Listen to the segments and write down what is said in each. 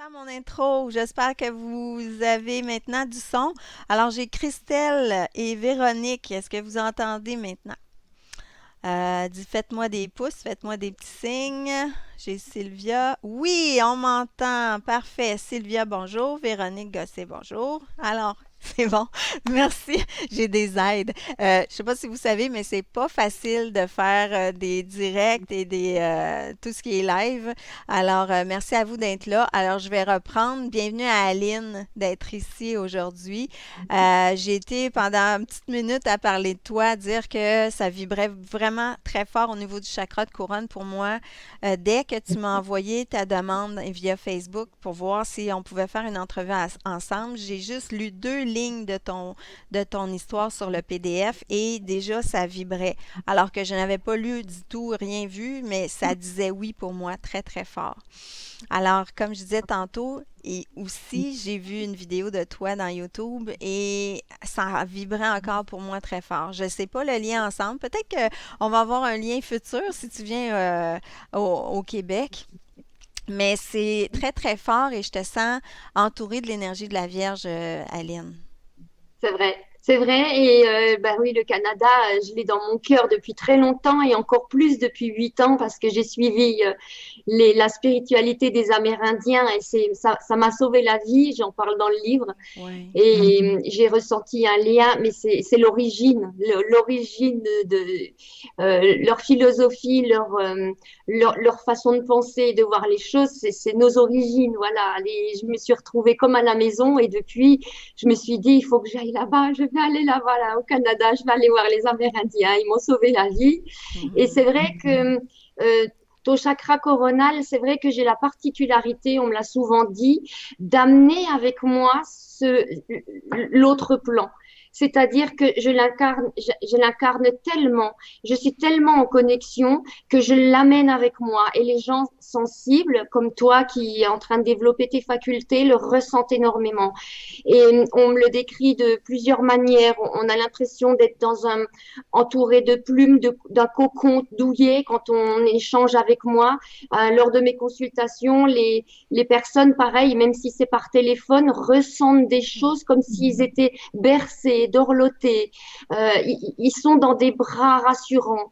À mon intro. J'espère que vous avez maintenant du son. Alors, j'ai Christelle et Véronique. Est-ce que vous entendez maintenant? Faites-moi des pouces, faites-moi des petits signes. J'ai Sylvia. Oui, on m'entend. Parfait. Sylvia, bonjour. Véronique Gosset, bonjour. Alors, c'est bon. Merci. J'ai des aides. Je sais pas si vous savez, mais c'est pas facile de faire des directs et tout ce qui est live. Alors, merci à vous d'être là. Alors, je vais reprendre. Bienvenue à Aline d'être ici aujourd'hui. J'ai été pendant une petite minute à parler de toi, à dire que ça vibrait vraiment très fort au niveau du chakra de couronne pour moi. Dès que tu m'as envoyé ta demande via Facebook pour voir si on pouvait faire une entrevue ensemble, j'ai juste lu deux lignes de ton histoire sur le PDF et déjà ça vibrait. Alors que je n'avais pas lu du tout, rien vu, mais ça disait oui pour moi très très fort. Alors, comme je disais tantôt, et aussi, j'ai vu une vidéo de toi dans YouTube et ça vibrait encore pour moi très fort. Je ne sais pas le lien ensemble. Peut-être qu'on va avoir un lien futur si tu viens au Québec. Mais c'est très, très fort et je te sens entourée de l'énergie de la Vierge, Aline. C'est vrai, c'est vrai. Et bah oui, le Canada, je l'ai dans mon cœur depuis très longtemps et encore plus depuis 8 ans parce que j'ai suivi la spiritualité des Amérindiens et ça m'a sauvé la vie. J'en parle dans le livre. Oui. Et j'ai ressenti un lien, mais c'est l'origine, l'origine leur philosophie, leur façon de penser et de voir les choses, c'est nos origines. Voilà, je me suis retrouvée comme à la maison et depuis, je me suis dit, il faut que j'aille là-bas, je vais aller là-bas, là, au Canada, je vais aller voir les Amérindiens, ils m'ont sauvé la vie. Et Mhm. c'est vrai que ton chakra coronal, c'est vrai que j'ai la particularité, on me l'a souvent dit, d'amener avec moi l'autre plan. C'est-à-dire que je l'incarne tellement, je suis tellement en connexion que je l'amène avec moi. Et les gens sensibles, comme toi qui est en train de développer tes facultés, le ressentent énormément. Et on me le décrit de plusieurs manières. On a l'impression d'être entouré de plumes, d'un cocon douillet quand on échange avec moi. Lors de mes consultations, les personnes, pareil, même si c'est par téléphone, ressentent des choses comme s'ils étaient bercés, dorlotés. Ils sont dans des bras rassurants.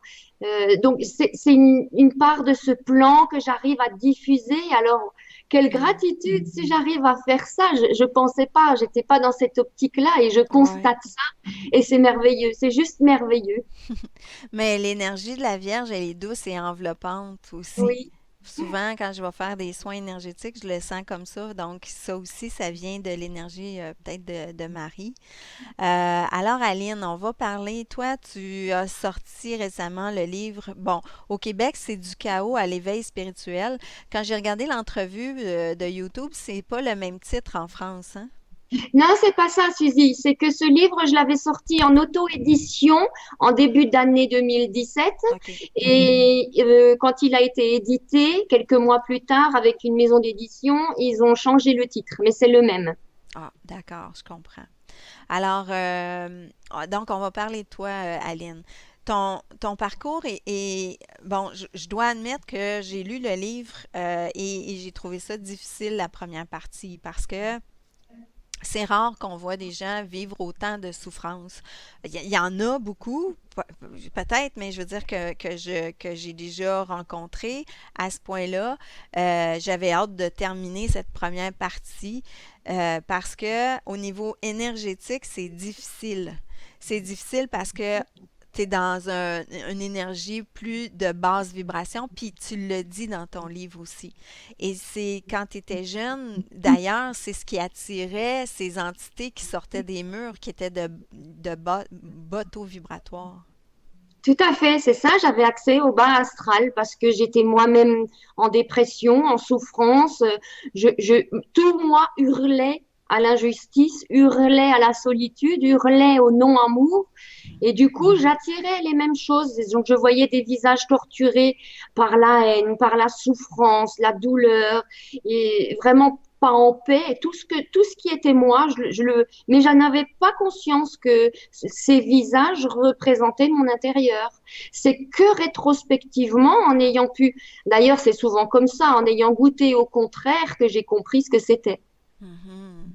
Donc, c'est une part de ce plan que j'arrive à diffuser. Alors, quelle Mhm. gratitude si j'arrive à faire ça. Je pensais pas, j'étais pas dans cette optique-là et je Ouais. constate ça et c'est merveilleux. C'est juste merveilleux. Mais l'énergie de la Vierge, elle est douce et enveloppante aussi. Oui. Souvent, quand je vais faire des soins énergétiques, je le sens comme ça. Donc, ça aussi, ça vient de l'énergie peut-être de Marie. Alors, Aline, on va parler. Toi, tu as sorti récemment le livre. Bon, au Québec, c'est du chaos à l'éveil spirituel. Quand j'ai regardé l'entrevue de YouTube, c'est pas le même titre en France, hein? Non, c'est pas ça, Suzy. C'est que ce livre, je l'avais sorti en auto-édition en début d'année 2017. OK. Et quand il a été édité, quelques mois plus tard, avec une maison d'édition, ils ont changé le titre, mais c'est le même. Ah, d'accord, je comprends. Alors, donc, on va parler de toi, Aline. Ton parcours bon, je dois admettre que j'ai lu le livre et j'ai trouvé ça difficile la première partie parce que c'est rare qu'on voit des gens vivre autant de souffrance. Il y en a beaucoup, peut-être, mais je veux dire que j'ai déjà rencontré à ce point-là. J'avais hâte de terminer cette première partie parce que au niveau énergétique, c'est difficile. C'est difficile parce que tu es dans une énergie plus de basse vibration, puis tu le dis dans ton livre aussi. Et c'est quand tu étais jeune, d'ailleurs, c'est ce qui attirait ces entités qui sortaient des murs, qui étaient de bas taux vibratoires. Tout à fait, c'est ça. J'avais accès au bas astral parce que j'étais moi-même en dépression, en souffrance. Tout moi hurlait à l'injustice, hurlait à la solitude, hurlait au non-amour. Et du coup, j'attirais les mêmes choses. Donc, je voyais des visages torturés par la haine, par la souffrance, la douleur, et vraiment pas en paix. Tout ce qui était moi, mais je n'avais pas conscience que ces visages représentaient mon intérieur. C'est que rétrospectivement, en ayant pu, d'ailleurs, c'est souvent comme ça, en ayant goûté au contraire, que j'ai compris ce que c'était. Mhm.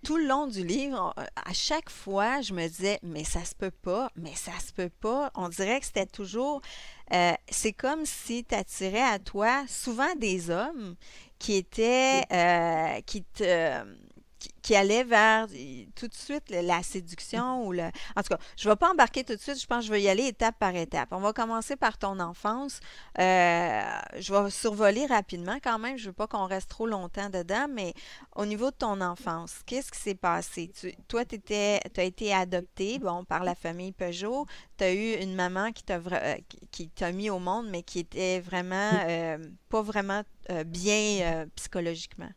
Tout le long du livre, à chaque fois, je me disais, mais ça se peut pas, mais ça se peut pas. On dirait que c'était toujours, c'est comme si tu attirais à toi souvent des hommes qui étaient, qui allaient vers tout de suite la séduction ou le... En tout cas, je ne vais pas embarquer tout de suite, je pense que je vais y aller étape par étape. On va commencer par ton enfance. Je vais survoler rapidement quand même, je ne veux pas qu'on reste trop longtemps dedans, mais au niveau de ton enfance, qu'est-ce qui s'est passé? Toi, tu as été adopté, bon, par la famille Peugeot. Tu as eu une maman qui t'a mis au monde, mais qui était vraiment, pas vraiment bien psychologiquement.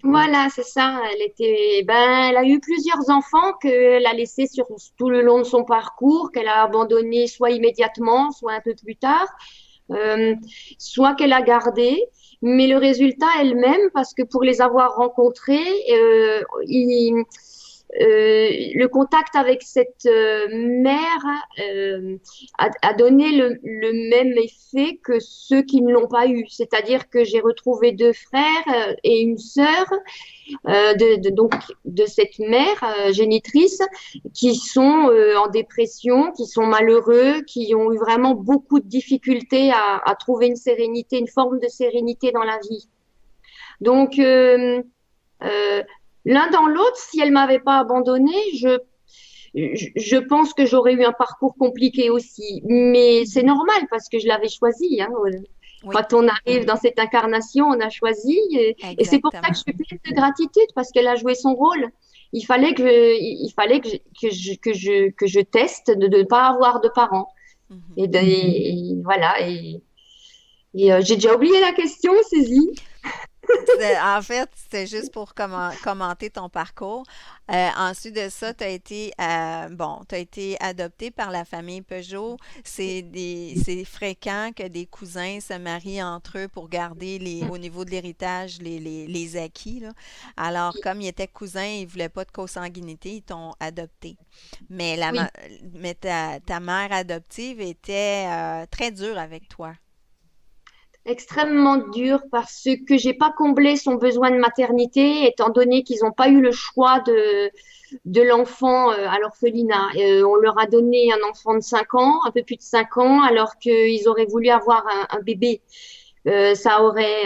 Voilà, c'est ça. Elle a eu plusieurs enfants qu'elle a laissés sur tout le long de son parcours, qu'elle a abandonné soit immédiatement, soit un peu plus tard, euh, soit qu'elle a gardé. Mais le résultat elle-même, parce que pour les avoir rencontrés, le contact avec cette mère a donné le même effet que ceux qui ne l'ont pas eu. C'est-à-dire que j'ai retrouvé deux frères et une sœur donc de cette mère génitrice qui sont en dépression, qui sont malheureux, qui ont eu vraiment beaucoup de difficultés à trouver une sérénité, une forme de sérénité dans la vie. Donc, euh, l'un dans l'autre, si elle m'avait pas abandonnée, je pense que j'aurais eu un parcours compliqué aussi. Mais c'est normal parce que je l'avais choisi. Hein. Oui, Quand on arrive dans cette incarnation, on a choisi. Et c'est pour ça que exactement. je suis pleine de gratitude parce qu'elle a joué son rôle. Il fallait que je teste de ne pas avoir de parents. Mhm. Et voilà. J'ai déjà oublié la question, saisie. En fait, c'était juste pour commenter ton parcours. Ensuite de ça, tu as été, bon, tu été adopté par la famille Peugeot. C'est fréquent que des cousins se marient entre eux pour garder au niveau de l'héritage les acquis, là. Alors, comme ils étaient cousins, ils ne voulaient pas de consanguinité, ils t'ont adopté. Mais, Oui. mais ta mère adoptive était très dure avec toi. Extrêmement dur parce que j'ai pas comblé son besoin de maternité étant donné qu'ils n'ont pas eu le choix de l'enfant à l'orphelinat. On leur a donné un enfant de 5 ans, un peu plus de 5 ans, alors qu'ils auraient voulu avoir un bébé. Ça aurait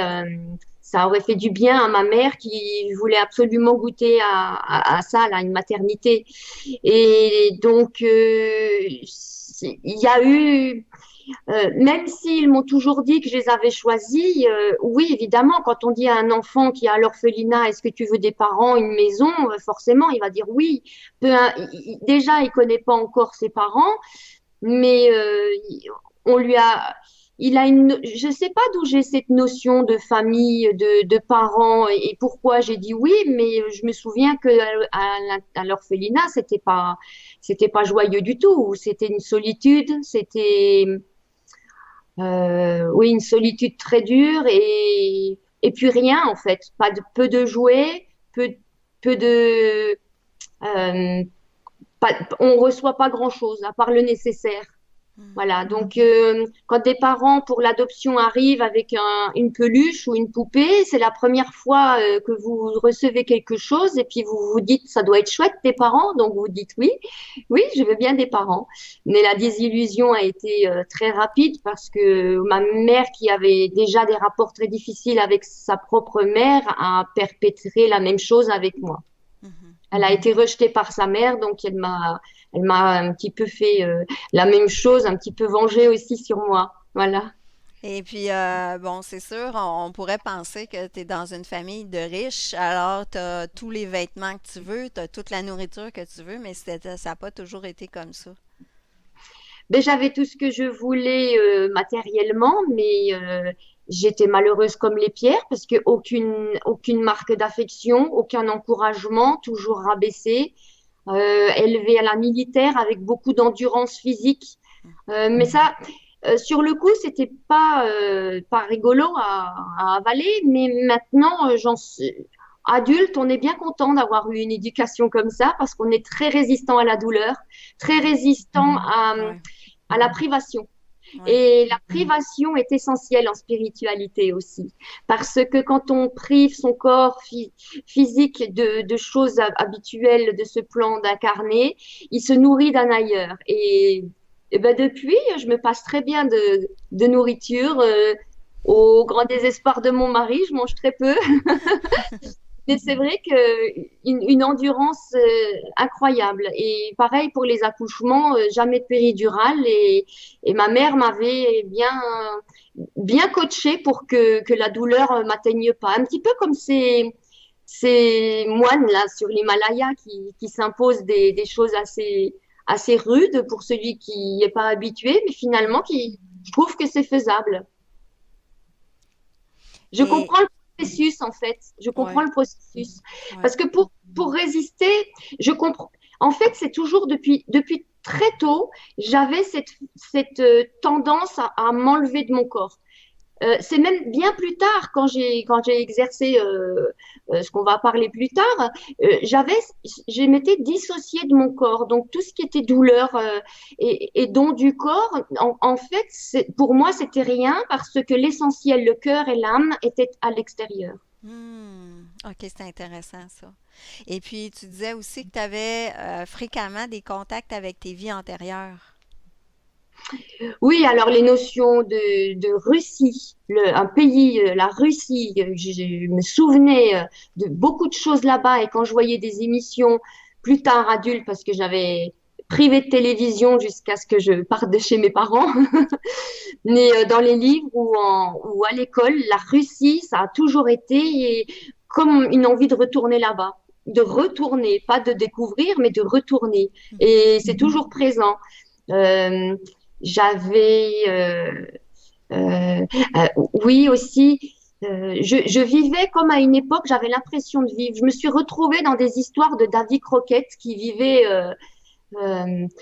fait du bien à ma mère qui voulait absolument goûter à ça, là, une maternité. Et donc, il y a eu même s'ils m'ont toujours dit que je les avais choisis, oui, évidemment, quand on dit à un enfant qui est à l'orphelinat, est-ce que tu veux des parents, une maison, forcément, il va dire oui. Déjà, il connaît pas encore ses parents, mais on lui a, il a je sais pas d'où j'ai cette notion de famille, de parents et pourquoi j'ai dit oui, mais je me souviens que à l'orphelinat, c'était pas joyeux du tout. C'était une solitude, c'était oui, une solitude très dure et puis rien en fait, pas de peu de jouets, peu de euh, on reçoit pas grand-chose à part le nécessaire. Mhm. Voilà, donc quand des parents pour l'adoption arrivent avec une peluche ou une poupée, c'est la première fois que vous recevez quelque chose et puis vous vous dites ça doit être chouette des parents, donc vous dites oui, oui, je veux bien des parents. Mais la désillusion a été très rapide parce que ma mère qui avait déjà des rapports très difficiles avec sa propre mère a perpétré la même chose avec moi. Mhm. Elle a été rejetée par sa mère, donc elle m'a un petit peu fait la même chose, un petit peu vengée aussi sur moi. Voilà. Et puis, bon, c'est sûr, on pourrait penser que tu es dans une famille de riches, alors tu as tous les vêtements que tu veux, tu as toute la nourriture que tu veux, mais ça n'a pas toujours été comme ça. Mais j'avais tout ce que je voulais matériellement, mais j'étais malheureuse comme les pierres parce que aucune marque d'affection, aucun encouragement, toujours rabaissée, élevée à la militaire avec beaucoup d'endurance physique. Mais ça, Sur le coup, c'était pas rigolo à avaler, mais maintenant, adulte, on est bien content d'avoir eu une éducation comme ça parce qu'on est très résistant à la douleur, très Mm. résistant Ouais, à la privation. ouais. Et la privation est essentielle en spiritualité aussi, parce que quand on prive son corps physique de choses habituelles de ce plan d'incarner, il se nourrit d'un ailleurs. Et ben depuis, je me passe très bien de nourriture. Au grand désespoir de mon mari, je mange très peu. Mais c'est vrai que une endurance incroyable. Et pareil pour les accouchements, jamais de péridurale. Et ma mère m'avait bien coachée pour que la douleur m'atteigne pas. Un petit peu comme ces moines là sur l'Himalaya qui s'imposent des choses assez rudes pour celui qui n'est pas habitué, mais finalement qui trouve que c'est faisable. Je Et comprends le processus, en fait. Je comprends ouais, le processus. ouais. Parce que pour résister, je comprends. En fait, c'est toujours depuis très tôt, j'avais cette tendance à m'enlever de mon corps. C'est même bien plus tard, quand j'ai exercé ce qu'on va parler plus tard, je m'étais dissociée de mon corps. Donc tout ce qui était douleur et don du corps, en fait, pour moi, c'était rien parce que l'essentiel, le cœur et l'âme étaient à l'extérieur. OK, c'est intéressant ça. Et puis, tu disais aussi que tu avais fréquemment des contacts avec tes vies antérieures. Oui, alors les notions de Russie, un pays, la Russie, je me souvenais de beaucoup de choses là-bas et quand je voyais des émissions plus tard adulte, parce que j'avais privé de télévision jusqu'à ce que je parte de chez mes parents, mais dans les livres ou à l'école, la Russie, ça a toujours été comme une envie de retourner là-bas, de retourner, pas de découvrir, mais de retourner. Mhm. Et c'est toujours présent. Euh, j'avais, oui aussi, je vivais comme à une époque, j'avais l'impression de vivre. Je me suis retrouvée dans des histoires de Davy Crockett qui vivait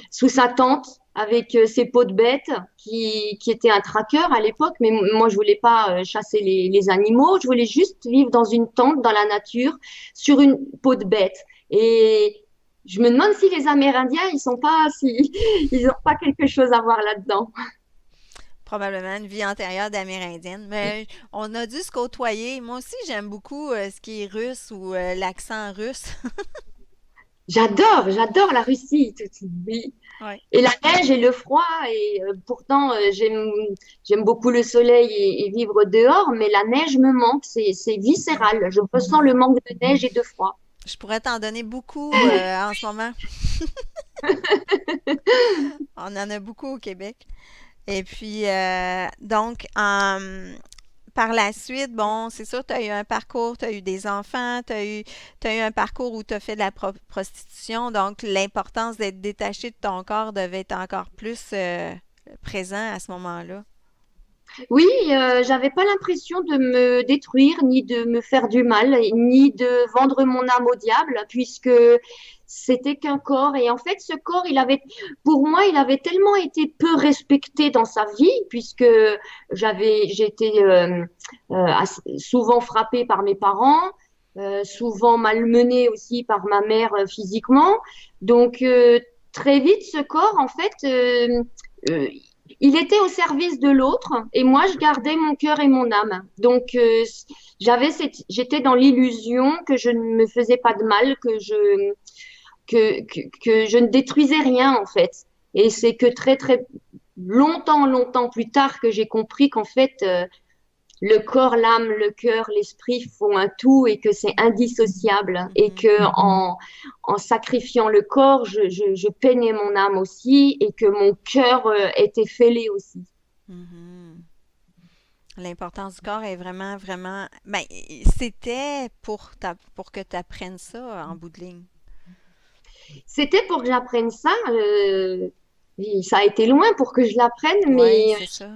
sous sa tente avec ses peaux de bêtes, qui était un tracker à l'époque, mais moi je voulais pas chasser les animaux, je voulais juste vivre dans une tente dans la nature sur une peau de bête. Et je me demande si les Amérindiens, ils ont pas quelque chose à voir là-dedans. Probablement une vie antérieure d'Amérindienne. Mais on a dû se côtoyer. Moi aussi, j'aime beaucoup ce qui est russe ou l'accent russe. J'adore la Russie. Oui. Ouais. Et la neige et le froid, et pourtant j'aime beaucoup le soleil et vivre dehors, mais la neige me manque, c'est viscéral. Je ressens le manque de neige et de froid. Je pourrais t'en donner beaucoup en ce moment. On en a beaucoup au Québec. Et puis, donc, par la suite, bon, c'est sûr, tu as eu un parcours, tu as eu des enfants, t'as eu un parcours où tu as fait de la prostitution. Donc, l'importance d'être détaché de ton corps devait être encore plus présent à ce moment-là. Oui, j'avais pas l'impression de me détruire, ni de me faire du mal, ni de vendre mon âme au diable, puisque c'était qu'un corps. Et en fait, ce corps, pour moi, il avait tellement été peu respecté dans sa vie, puisque j'ai été souvent frappée par mes parents, souvent malmenée aussi par ma mère physiquement. Donc, très vite, ce corps, en fait, euh, il était au service de l'autre et moi, je gardais mon cœur et mon âme. Donc, j'étais dans l'illusion que je ne me faisais pas de mal, que je ne détruisais rien, en fait. Et c'est que très, très longtemps plus tard que j'ai compris qu'en fait, le corps, l'âme, le cœur, l'esprit font un tout et que c'est indissociable et Mhm, que en sacrifiant le corps, je peignais mon âme aussi et que mon cœur était fêlé aussi. mhm. L'importance du corps est vraiment, vraiment. Ben, c'était pour que tu apprennes ça en bout de ligne. C'était pour que j'apprenne ça. Ça a été loin pour que je l'apprenne, Oui, mais c'est ça.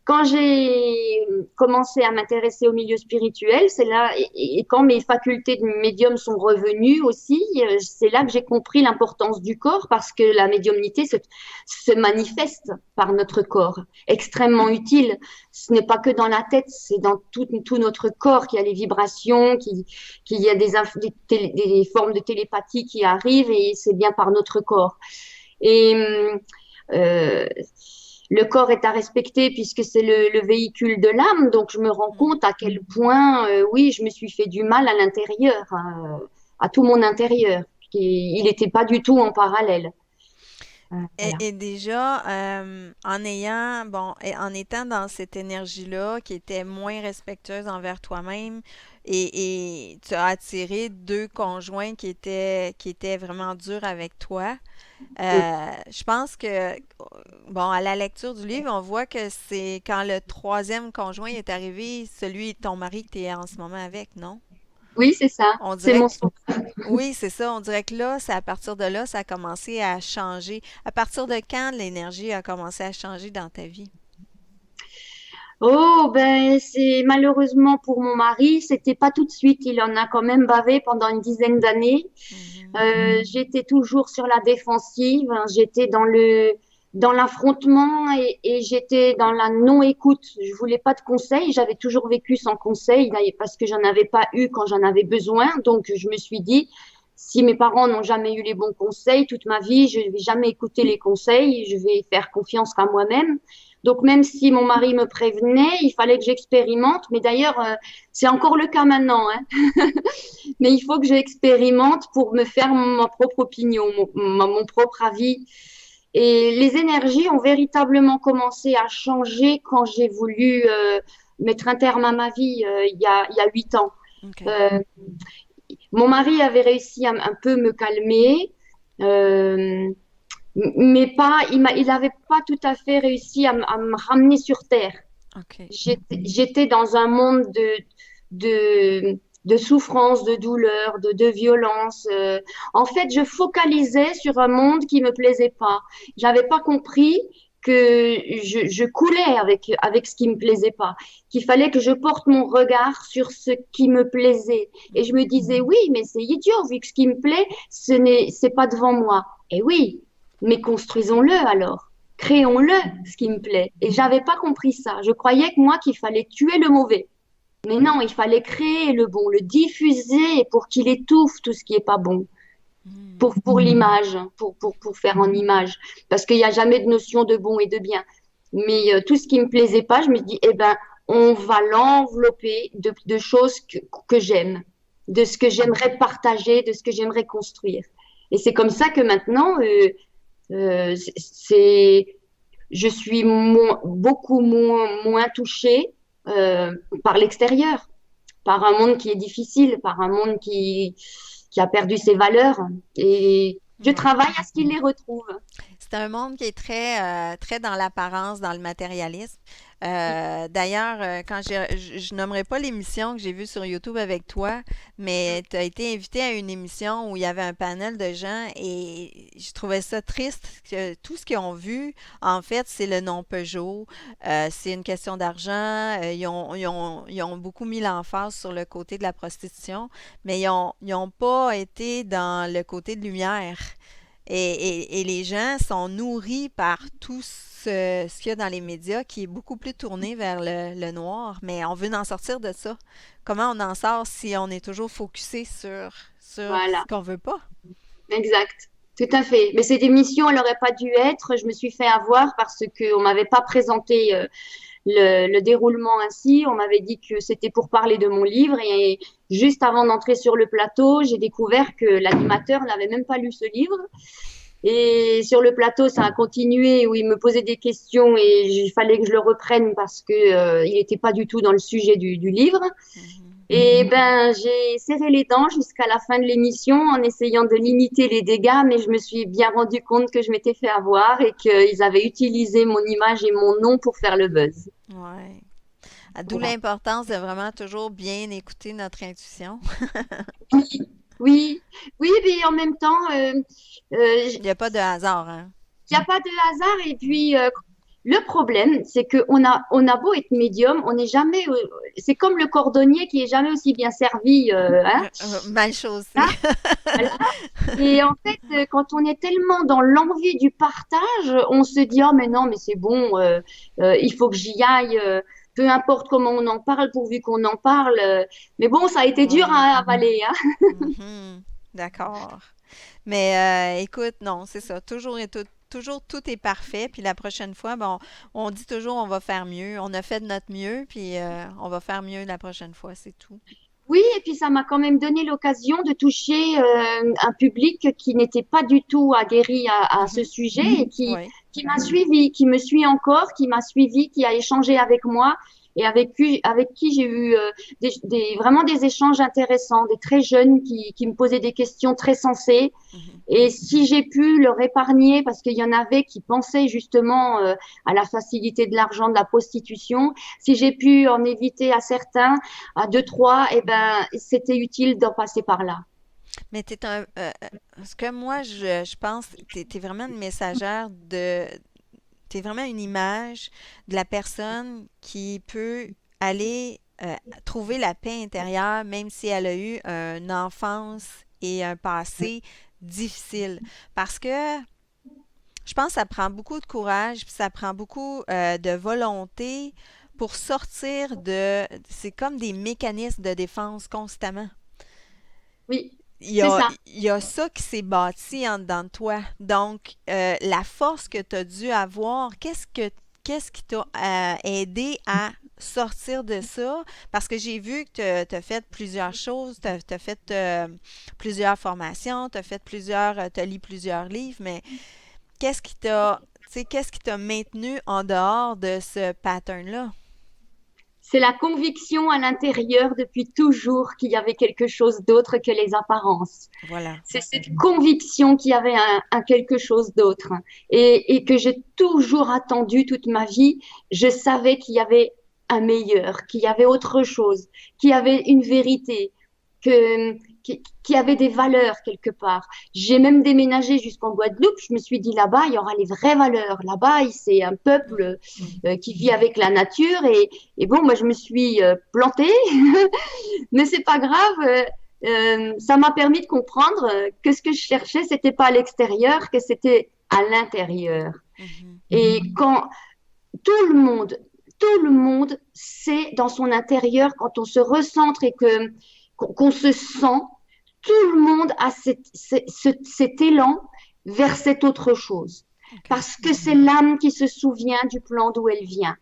Quand j'ai commencé à m'intéresser au milieu spirituel, c'est là, et quand mes facultés de médium sont revenues aussi, c'est là que j'ai compris l'importance du corps parce que la médiumnité se manifeste par notre corps, extrêmement utile. Ce n'est pas que dans la tête, c'est dans tout notre corps qu'il y a les vibrations, qu'il y a des formes de télépathie qui arrivent et c'est bien par notre corps. Et euh, le corps est à respecter puisque c'est le véhicule de l'âme, donc je me rends compte à quel point, oui, je me suis fait du mal à l'intérieur, à tout mon intérieur. Il n'était pas du tout en parallèle. Voilà. Et déjà, en ayant, bon, et en étant dans cette énergie-là qui était moins respectueuse envers toi-même, et tu as attiré deux conjoints qui étaient vraiment durs avec toi, je pense que, bon, à la lecture du livre, on voit que c'est quand le troisième conjoint est arrivé, celui de ton mari que tu es en ce moment avec, non? Oui, c'est ça. On C'est dirait mon que souhait. oui, c'est ça. On dirait que là, c'est à partir de là, ça a commencé à changer. À partir de quand l'énergie a commencé à changer dans ta vie? Oh, ben, c'est malheureusement pour mon mari, c'était pas tout de suite. Il en a quand même bavé pendant une dizaine d'années. Mhm. J'étais toujours sur la défensive, hein. J'étais dans l'affrontement et j'étais dans la non-écoute. Je voulais pas de conseils. J'avais toujours vécu sans conseil d'ailleurs, parce que j'en avais pas eu quand j'en avais besoin. Donc je me suis dit, si mes parents n'ont jamais eu les bons conseils toute ma vie, je vais jamais écouter les conseils. Je vais faire confiance qu'à moi-même. Donc même si mon mari me prévenait, il fallait que j'expérimente. Mais d'ailleurs, c'est encore le cas maintenant, hein. Mais il faut que j'expérimente pour me faire ma propre opinion, mon propre avis. Et les énergies ont véritablement commencé à changer quand j'ai voulu mettre un terme à ma vie il y a 8 ans. OK. Euh, Mon mari avait réussi à un peu me calmer, euh, mais pas, il n'avait pas tout à fait réussi à me ramener sur terre. OK. J'étais dans un monde de souffrance, de douleur, de violence. En fait, je focalisais sur un monde qui me plaisait pas. J'avais pas compris que je coulais avec ce qui me plaisait pas, qu'il fallait que je porte mon regard sur ce qui me plaisait. Et je me disais, oui, mais c'est idiot, vu que ce qui me plaît, c'est pas devant moi. Et oui, mais construisons-le alors. Créons-le, ce qui me plaît. Et j'avais pas compris ça. Je croyais que moi qu'il fallait tuer le mauvais. Mais non, il fallait créer le bon, le diffuser pour qu'il étouffe tout ce qui est pas bon. Hmm. Pour l'image, pour faire en image. Parce qu'il n'y a jamais de notion de bon et de bien. Mais tout ce qui me plaisait pas, je me dis, eh ben, on va l'envelopper de choses que j'aime, de ce que j'aimerais partager, de ce que j'aimerais construire. Et c'est comme ça que maintenant, c'est, je suis beaucoup moins touchée par l'extérieur, par un monde qui est difficile, par un monde qui a perdu ses valeurs. Et je Ouais. travaille à ce qu'il les retrouve. C'est un monde qui est très dans l'apparence, dans le matérialisme. D'ailleurs, quand je nommerai pas l'émission que j'ai vue sur YouTube avec toi, mais tu as été invité à une émission où il y avait un panel de gens et je trouvais ça triste que tout ce qu'ils ont vu, en fait, c'est le nom Peugeot. C'est une question d'argent. Ils ont beaucoup mis l'emphase sur le côté de la prostitution, mais ils ont pas été dans le côté de lumière. Et les gens sont nourris par tout ce qu'il y a dans les médias qui est beaucoup plus tourné vers le noir, mais on veut en sortir de ça. Comment on en sort si on est toujours focusé sur ce Voilà, qu'on veut pas? exact. Tout à fait. Mais cette émission, elle n'aurait pas dû être. Je me suis fait avoir parce qu'on m'avait pas présenté le déroulement ainsi. On m'avait dit que c'était pour parler de mon livre et juste avant d'entrer sur le plateau, j'ai découvert que l'animateur n'avait même pas lu ce livre. Et sur le plateau, ça a continué où il me posait des questions et il fallait que je le reprenne parce que il n'était pas du tout dans le sujet du livre. Mhm. Et ben, j'ai serré les dents jusqu'à la fin de l'émission en essayant de limiter les dégâts, mais je me suis bien rendu compte que je m'étais fait avoir et qu'ils avaient utilisé mon image et mon nom pour faire le buzz. Ouais. D'où Voilà. l'importance de vraiment toujours bien écouter notre intuition. Oui, oui, oui, mais en même temps, Il n'y a pas de hasard, hein? il n'y a pas de hasard. Et puis, Le problème, c'est on a beau être médium, on n'est jamais, c'est comme le cordonnier qui est jamais aussi bien servi, hein, Mal chaussé. hein, voilà. Et en fait, quand on est tellement dans l'envie du partage, on se dit, oh, mais non, mais c'est bon, il faut que j'y aille, peu importe comment on en parle, pourvu qu'on en parle. Mais bon, ça a été dur Oui. à avaler, hein. Mhm. D'accord. Mais écoute, non, c'est ça. Toujours tout est parfait. Puis la prochaine fois, bon, on dit toujours on va faire mieux. On a fait de notre mieux, puis on va faire mieux la prochaine fois, c'est tout. Oui, et puis ça m'a quand même donné l'occasion de toucher un public qui n'était pas du tout aguerri à ce Mhm. sujet et Oui. qui m'a suivi, qui me suit encore, qui m'a suivi, qui a échangé avec moi et avec qui j'ai eu vraiment des échanges intéressants, des très jeunes qui me posaient des questions très sensées. Mhm. Et si j'ai pu leur épargner, parce qu'il y en avait qui pensaient justement à la facilité de l'argent, de la prostitution, si j'ai pu en éviter à certains, à deux, trois, eh ben, c'était utile d'en passer par là. Mais t'es un, ce que moi je pense, t'es vraiment une messagère t'es vraiment une image de la personne qui peut aller trouver la paix intérieure, même si elle a eu une enfance et un passé difficile. Parce que je pense que ça prend beaucoup de courage, puis ça prend beaucoup de volonté pour sortir de... C'est comme des mécanismes de défense constamment. Oui, Il y c'est a, ça. il y a ça qui s'est bâti en dedans de toi. Donc, la force que tu as dû avoir, qu'est-ce qui t'a aidé à sortir de ça? Parce que j'ai vu que tu as fait plusieurs choses, tu as fait plusieurs formations, tu as fait t'as lu plusieurs livres, mais qu'est-ce qui t'a, tu sais, qu'est-ce qui t'a maintenu en dehors de ce pattern-là? C'est la conviction à l'intérieur depuis toujours qu'il y avait quelque chose d'autre que les apparences. Voilà. C'est cette conviction qu'il y avait un quelque chose d'autre et que j'ai toujours attendu toute ma vie. Je savais qu'il y avait un meilleur, qu'il y avait autre chose, qu'il y avait une vérité, qu'il y avait des valeurs quelque part. J'ai même déménagé jusqu'en Guadeloupe. Je me suis dit là-bas, il y aura les vraies valeurs. Là-bas, c'est un peuple Mhm. qui vit avec la nature. Et bon, moi, je me suis plantée, mais c'est pas grave. Ça m'a permis de comprendre que ce que je cherchais, c'était pas à l'extérieur, que c'était à l'intérieur. Mhm. Et quand tout le monde, tout le monde sait dans son intérieur, quand on se recentre et qu'on se sent, tout le monde a cet élan vers cette autre chose. OK. Parce que c'est l'âme qui se souvient du plan d'où elle vient.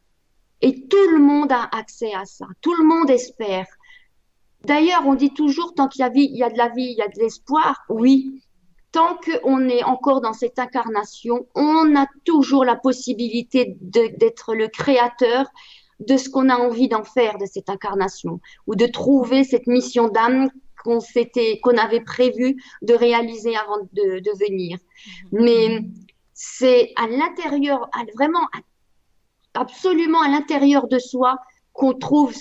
Et tout le monde a accès à ça. Tout le monde espère. D'ailleurs, on dit toujours, tant qu'il y a vie, il y a de la vie, il y a de l'espoir. Oui. Oui, tant qu'on est encore dans cette incarnation, on a toujours la possibilité d'être le créateur de ce qu'on a envie d'en faire de cette incarnation, ou de trouver cette mission d'âme qu'on avait prévu de réaliser avant de venir. Mhm. Mais c'est à l'intérieur, vraiment absolument à l'intérieur de soi qu'on trouve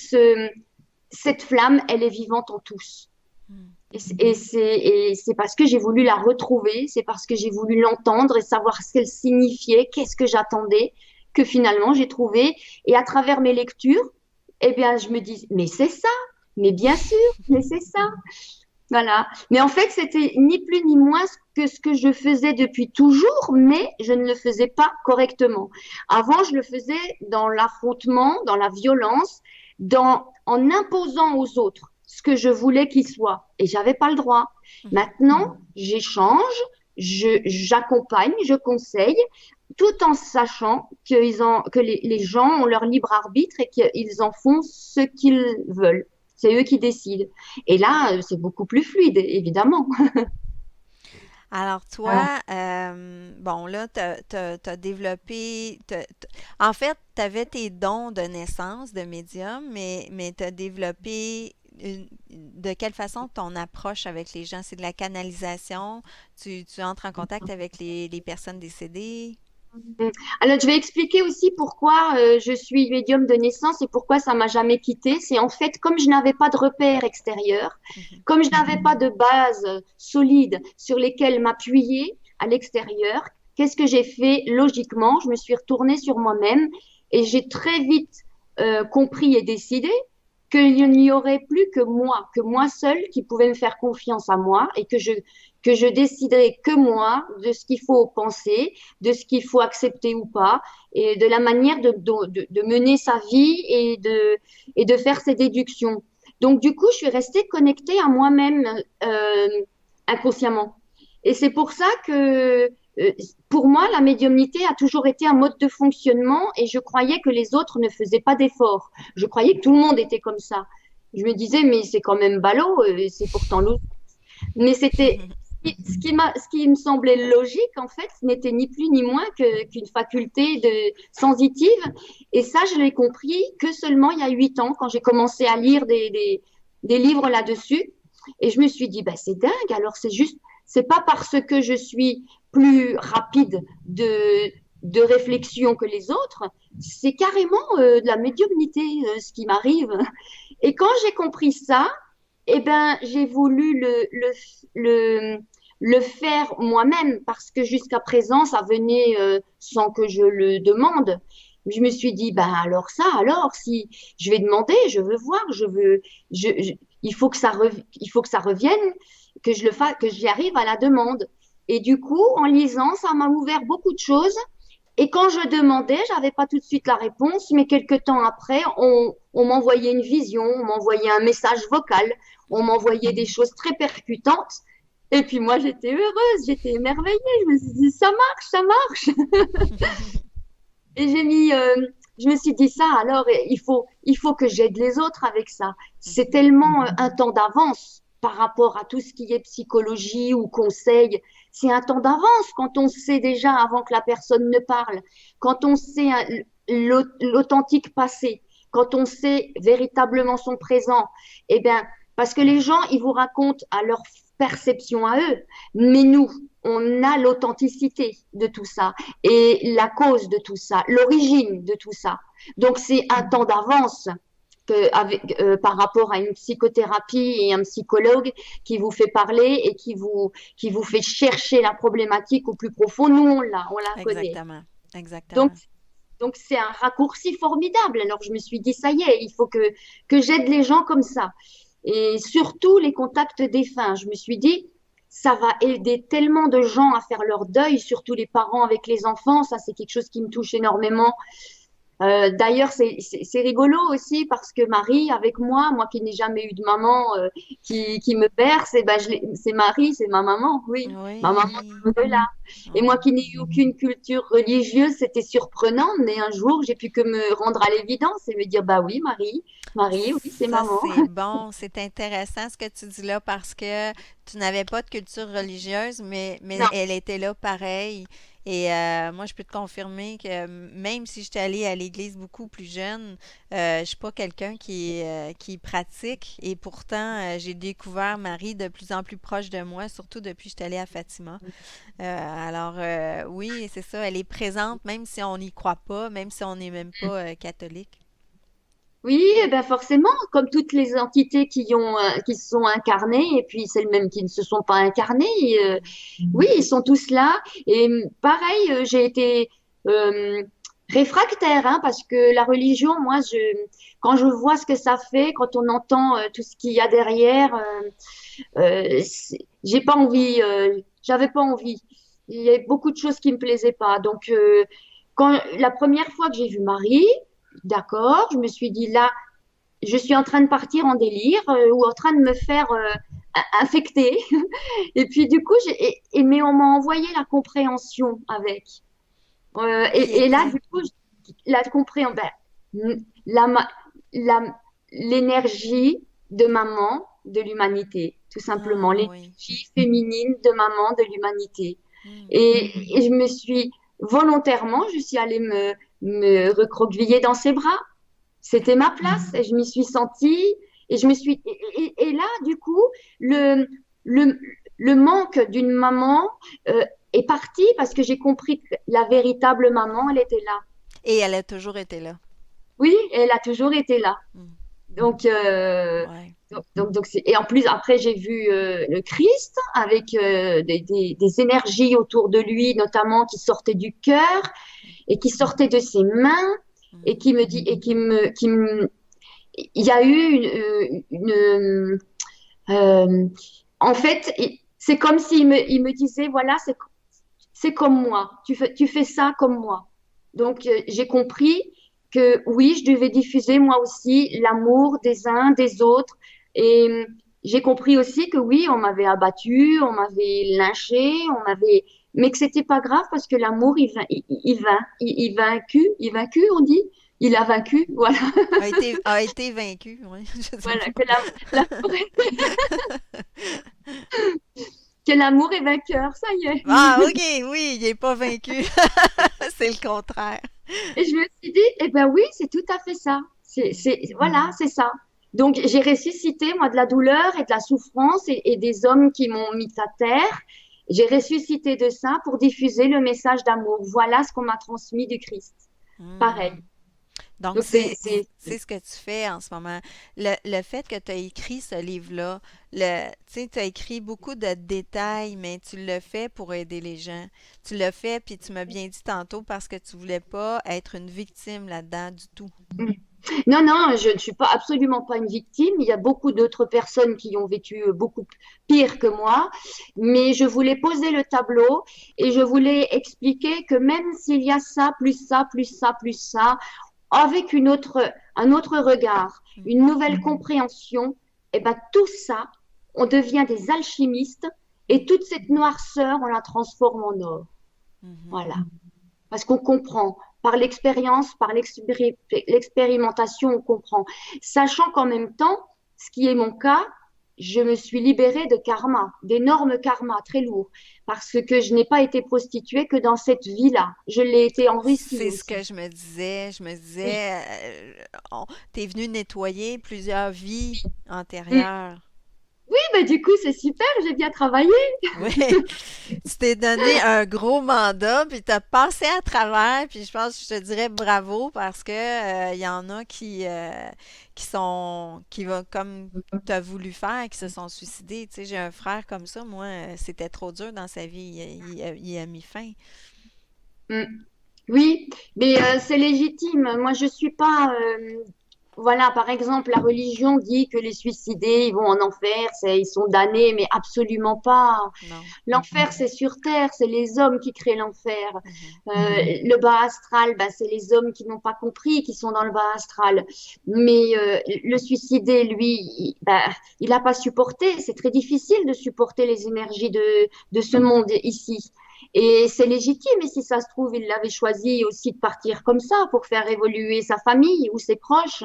cette flamme, elle est vivante en tous. Mhm. Et c'est parce que j'ai voulu la retrouver, c'est parce que j'ai voulu l'entendre et savoir ce qu'elle signifiait, qu'est-ce que j'attendais, que finalement j'ai trouvé. Et à travers mes lectures, eh bien, je me dis, mais c'est ça, mais bien sûr, mais c'est ça. Voilà. Mais en fait, c'était ni plus ni moins que ce que je faisais depuis toujours, mais je ne le faisais pas correctement. Avant, je le faisais dans l'affrontement, dans la violence, en imposant aux autres ce que je voulais qu'ils soient. Et j'avais pas le droit. Mhm. Maintenant, j'échange, j'accompagne, je conseille, tout en sachant que les gens ont leur libre arbitre et qu'ils en font ce qu'ils veulent. C'est eux qui décident. Et là, c'est beaucoup plus fluide, évidemment. Alors toi, bon là, t'as développé, en fait, tu avais tes dons de naissance de médium, mais tu as développé de quelle façon ton approche avec les gens? C'est de la canalisation? Tu entres en contact avec les personnes décédées? Mm. Alors, je vais expliquer aussi pourquoi je suis médium de naissance et pourquoi ça m'a jamais quitté. C'est en fait comme je n'avais pas de repères extérieurs, Mhm. comme je n'avais pas de base solide sur lesquelles m'appuyer à l'extérieur, qu'est-ce que j'ai fait logiquement? Je me suis retournée sur moi-même et j'ai très vite compris et décidé qu'il n'y aurait plus que moi seule qui pouvait me faire confiance à moi et que je déciderais que moi de ce qu'il faut penser, de ce qu'il faut accepter ou pas, et de la manière de mener sa vie et de faire ses déductions. Donc, du coup, je suis restée connectée à moi-même inconsciemment. Et c'est pour ça que, pour moi, la médiumnité a toujours été un mode de fonctionnement et je croyais que les autres ne faisaient pas d'efforts. Je croyais que tout le monde était comme ça. Je me disais, mais c'est quand même ballot, c'est pourtant logique. Mais c'était ce qui me semblait logique, en fait, ce n'était ni plus ni moins qu'une faculté sensitive. Et ça, je l'ai compris que seulement il y a 8 ans, quand j'ai commencé à lire des livres là-dessus. Et je me suis dit, bah, c'est dingue, alors c'est pas parce que je suis plus rapide de réflexion que les autres, c'est carrément de la médiumnité, ce qui m'arrive. Et quand j'ai compris ça, eh ben, j'ai voulu le, le faire moi-même parce que jusqu'à présent, ça venait sans que je le demande. Je me suis dit, ben alors ça, alors si je vais demander, je veux voir, il faut que il faut que ça revienne, que je le fasse, que j'y arrive à la demande. Et du coup, en lisant, ça m'a ouvert beaucoup de choses. Et quand je demandais, j'avais pas tout de suite la réponse, mais quelques temps après, on m'envoyait une vision, on m'envoyait un message vocal, on m'envoyait des choses très percutantes. Et puis moi, j'étais heureuse, j'étais émerveillée. Je me suis dit, ça marche, ça marche. Et je me suis dit ça, alors il faut que j'aide les autres avec ça. C'est tellement un temps d'avance par rapport à tout ce qui est psychologie ou conseil. C'est un temps d'avance quand on sait déjà avant que la personne ne parle, quand on sait l'authentique passé, quand on sait véritablement son présent. Eh bien, parce que les gens, ils vous racontent à leur perception à eux, mais nous, on a l'authenticité de tout ça et la cause de tout ça, l'origine de tout ça. Donc c'est un temps d'avance par rapport à une psychothérapie et un psychologue qui vous fait parler et qui vous fait chercher la problématique au plus profond. Nous, on la connaît. Exactement, Donc, exactement. donc c'est un raccourci formidable. Alors je me suis dit, ça y est, il faut que j'aide les gens comme ça. Et surtout les contacts défunts. Je me suis dit, ça va aider tellement de gens à faire leur deuil, surtout les parents avec les enfants. Ça, c'est quelque chose qui me touche énormément. D'ailleurs, c'est rigolo aussi parce que Marie, avec moi qui n'ai jamais eu de maman qui me berce, et ben c'est Marie, c'est ma maman, oui, ma maman Oui, est là. Et moi oui. qui n'ai eu aucune culture religieuse, c'était surprenant, mais un jour, j'ai pu que me rendre à l'évidence et me dire, bah oui, Marie, oui, c'est Ça, maman. c'est bon, c'est intéressant ce que tu dis là parce que tu n'avais pas de culture religieuse, mais Non. elle était là pareil. Et moi, je peux te confirmer que même si j'étais allée à l'église beaucoup plus jeune, je suis pas quelqu'un qui pratique. Et pourtant, j'ai découvert Marie de plus en plus proche de moi, surtout depuis que je suis allée à Fatima. Oui, c'est ça, elle est présente même si on n'y croit pas, même si on n'est même pas catholique. Oui, eh ben forcément, comme toutes les entités qui se sont incarnées, et puis celles même qui ne se sont pas incarnées, oui, ils sont tous là. Et pareil, j'ai été euh, réfractaire, hein, parce que la religion, quand je vois ce que ça fait, quand on entend tout ce qu'il y a derrière, j'ai pas envie, j'avais pas envie. Il y avait beaucoup de choses qui me plaisaient pas. Donc, quand la première fois que j'ai vu Marie, d'accord, je me suis dit là, je suis en train de partir en délire ou en train de me faire infecter. Et puis du coup, mais on m'a envoyé la compréhension avec. Qui Et là, était? du coup, la compréhension, ben, la, ma- la- l'énergie de maman de l'humanité, tout simplement, Ah oui. l'énergie féminine de maman de l'humanité. Hmm. Et je me suis volontairement, je suis allée me recroqueviller dans ses bras. C'était ma place et je m'y suis sentie et je me suis et là du coup le le le manque d'une maman est parti parce que j'ai compris que la véritable maman elle était là. Et elle a toujours été là. Oui, elle a toujours été là. Hmm. Donc Ouais. Et en plus, après, j'ai vu le Christ avec des énergies autour de lui, notamment qui sortaient du cœur et qui sortaient de ses mains et qui me dit et il y a eu euh, en fait, c'est comme il me disait, voilà, c'est comme moi, tu fais ça comme moi. Donc, j'ai compris que oui, je devais diffuser moi aussi l'amour des uns, des autres. Et j'ai compris aussi que oui, on m'avait abattu, on m'avait lynché, mais que c'était pas grave parce que l'amour, il vaincu, on dit. Il a vaincu, voilà, A été vaincu, oui, je sais voilà, pas. l'amour que l'amour est vainqueur, ça y est. Ah, ok, oui, il est pas vaincu. C'est le contraire. Et je me suis dit, eh ben oui, c'est tout à fait ça. Voilà, c'est ça. Donc, j'ai ressuscité, moi, de la douleur et de la souffrance et des hommes qui m'ont mis à terre. J'ai ressuscité de ça pour diffuser le message d'amour. Voilà ce qu'on m'a transmis du Christ. Pareil. Hmm. Donc, Donc, c'est ce que tu fais en ce moment. Le fait que tu as écrit ce livre-là, tu sais, tu as écrit beaucoup de détails, mais tu le fais pour aider les gens. Tu le fais, puis tu m'as bien dit tantôt, parce que tu voulais pas être une victime là-dedans du tout. non, non, je ne suis pas absolument pas une victime. Il y a beaucoup d'autres personnes qui ont vécu beaucoup pire que moi, mais je voulais poser le tableau et je voulais expliquer que même s'il y a ça, plus ça, plus ça, plus ça, avec un autre regard, une Mhm, nouvelle compréhension, et ben tout ça, on devient des alchimistes et toute cette noirceur, on la transforme en or. mhm, Voilà. Parce qu'on comprend. Par l'expérience, par l'expérimentation, on comprend. Sachant qu'en même temps, ce qui est mon cas, je me suis libérée de karma, d'énormes karmas très lourds, parce que je n'ai pas été prostituée que dans cette vie-là. Je l'ai été en Russie c'est ce aussi. que je me disais. Je me Oui. disais, t'es venu nettoyer plusieurs vies Mm. antérieures. Oui, mais du coup, c'est super, j'ai bien travaillé. Oui, tu t'es donné un gros mandat, puis t'as passé à travers, puis je pense que je te dirais bravo parce que il y en a qui vont comme tu as voulu faire, qui se sont suicidés. Tu sais, j'ai un frère comme ça, moi, c'était trop dur dans sa vie, il a mis fin. Mm. Oui, mais c'est légitime. Moi, je suis pas. Voilà, par exemple, la religion dit que les suicidés, ils vont en enfer, ils sont damnés, mais absolument pas. Non. L'enfer, c'est sur terre, c'est les hommes qui créent l'enfer. Mhm. Le bas astral, bah, c'est les hommes qui n'ont pas compris, qui sont dans le bas astral. Mais le suicidé, lui, il n'a pas supporté. C'est très difficile de supporter les énergies de ce monde ici. Et c'est légitime, et si ça se trouve, il avait choisi aussi de partir comme ça pour faire évoluer sa famille ou ses proches.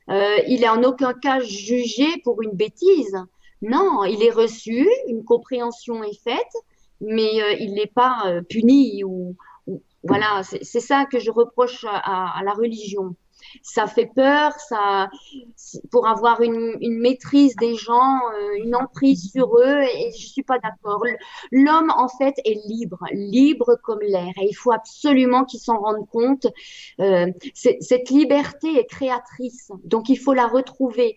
Il est en aucun cas jugé pour une bêtise. Non, il est reçu, une compréhension est faite, mais il n'est pas puni voilà, c'est ça que je reproche à la religion. Ça fait peur, pour avoir une maîtrise des gens, une Mhm. emprise sur eux, et je suis pas d'accord. L'homme, en fait, est libre, libre comme l'air, et il faut absolument qu'il s'en rende compte. Cette liberté est créatrice, donc il faut la retrouver.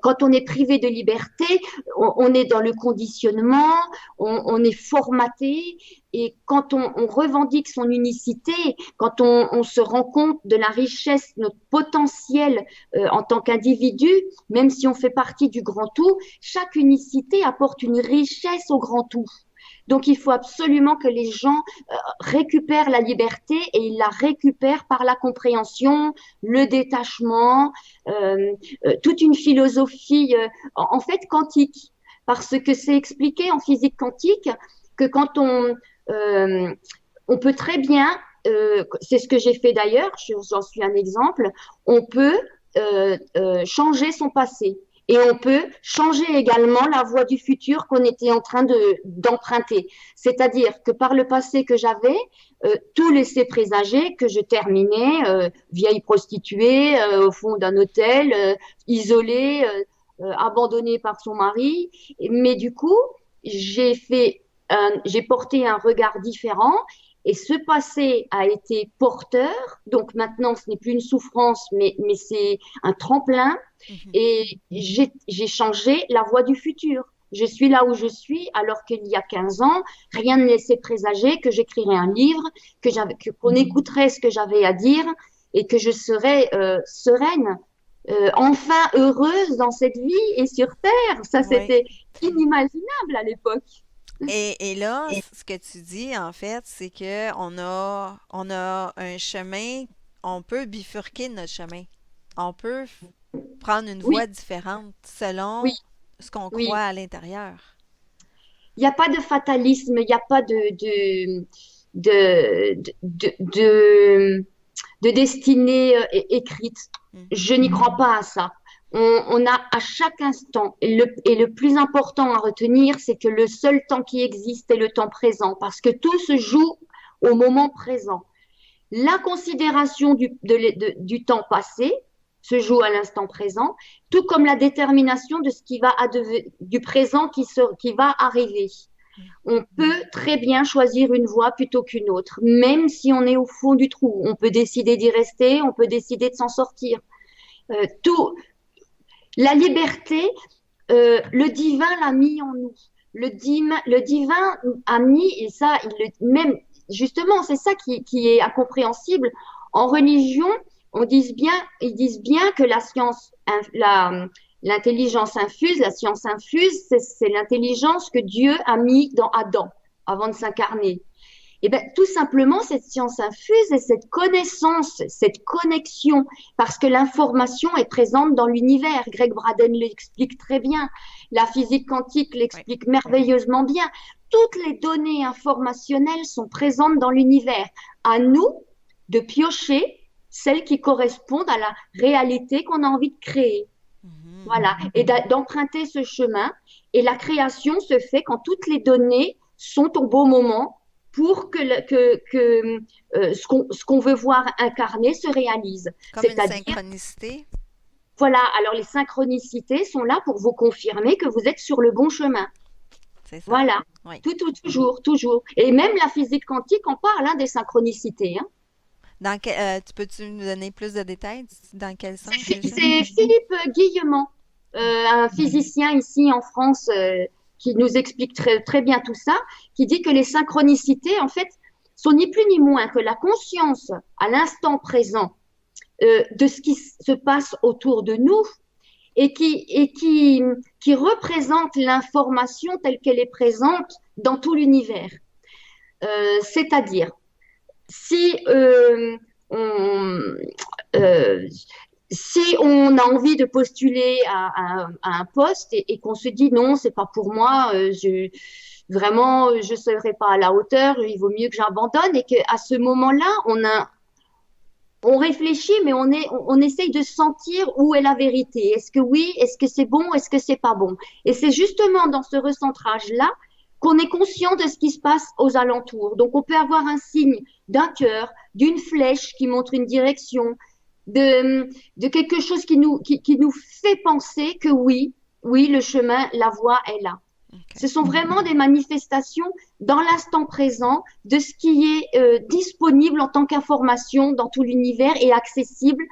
Quand on est privé de liberté, on est dans le conditionnement, on est formaté, et quand on revendique son unicité, quand on se rend compte de la richesse, notre potentiel en tant qu'individu, même si on fait partie du grand tout, chaque unicité apporte une richesse au grand tout. Donc, il faut absolument que les gens récupèrent la liberté et ils la récupèrent par la compréhension, le détachement, toute une philosophie, en fait, quantique. Parce que c'est expliqué en physique quantique que quand on peut très bien, c'est ce que j'ai fait d'ailleurs, j'en suis un exemple, on peut changer son passé. Et on peut changer également la voie du futur qu'on était en train d'emprunter. C'est-à-dire que par le passé que j'avais, tout laissait présager que je terminais vieille prostituée au fond d'un hôtel, isolée, abandonnée par son mari. Mais du coup, j'ai porté un regard différent Et ce passé a été porteur, donc maintenant ce n'est plus une souffrance, mais c'est un tremplin. Mhm. Et j'ai changé la voie du futur. Je suis là où je suis, alors qu'il y a 15 ans, rien ne laissait présager que j'écrirais un livre, qu'on écouterait ce que j'avais à dire et que je serais sereine, enfin heureuse dans cette vie et sur Terre. Ça, Oui. c'était inimaginable à l'époque. Et là, ce que tu dis, en fait, c'est que on a un chemin, on peut bifurquer notre chemin. On peut prendre une Oui, voie différente oui, selon ce qu'on croit oui. à l'intérieur. Il n'y a pas de fatalisme, il n'y a pas de de destinée écrite. Mm. Je n'y crois pas à ça. On a à chaque instant, et le plus important à retenir, c'est que le seul temps qui existe est le temps présent, parce que tout se joue au moment présent. La considération du temps passé se joue à l'instant présent, tout comme la détermination de ce qui va du présent qui va arriver. Mm. On peut très bien choisir une voie plutôt qu'une autre, même si on est au fond du trou. On peut décider d'y rester, on peut décider de s'en sortir. Tout, la liberté, le divin l'a mis en nous. Le divin a mis, et ça, même justement, c'est ça qui est incompréhensible. En religion, ils disent bien que la science, l'intelligence infuse, la science infuse, c'est l'intelligence que Dieu a mis dans Adam avant de s'incarner. Et bien, tout simplement, cette science infuse et cette connaissance, cette connexion, parce que l'information est présente dans l'univers. Greg Braden l'explique très bien. La physique quantique Oui. l'explique merveilleusement bien. Toutes les données informationnelles sont présentes dans l'univers. À nous de piocher celles qui correspondent à la réalité qu'on a envie de créer. Mhm. Voilà. Et d'emprunter ce chemin. Et la création se fait quand toutes les données sont au bon moment pour que ce qu'on veut voir incarné se réalise. Comme une C'est-à-dire, synchronicité. voilà, alors les synchronicités sont là pour vous confirmer que vous êtes sur le bon chemin. C'est ça. Voilà, Oui. toujours, toujours. Et même la physique quantique en parle, hein, des synchronicités. Hein. Tu peux-tu nous donner plus de détails? Dans quel sens déjà? C'est Philippe Guillemont, un physicien ici en France qui nous explique très bien tout ça, qui dit que les synchronicités, en fait, sont ni plus ni moins que la conscience à l'instant présent de ce qui se passe autour de nous qui représente l'information telle qu'elle est présente dans tout l'univers. C'est-à-dire, si on, euh, si on a envie de postuler à un poste et qu'on se dit non, c'est pas pour moi, vraiment, je serai pas à la hauteur, il vaut mieux que j'abandonne et qu'à ce moment-là, on réfléchit, mais on essaye de sentir où est la vérité. Est-ce que oui, est-ce que c'est bon, est-ce que c'est pas bon? Et c'est justement dans ce recentrage-là qu'on est conscient de ce qui se passe aux alentours. Donc, on peut avoir un signe d'un cœur, d'une flèche qui montre une direction, de quelque chose qui nous fait penser que oui, oui, le chemin, la voie est là. OK. Ce sont vraiment des manifestations dans l'instant présent de ce qui est disponible en tant qu'information dans tout l'univers et accessible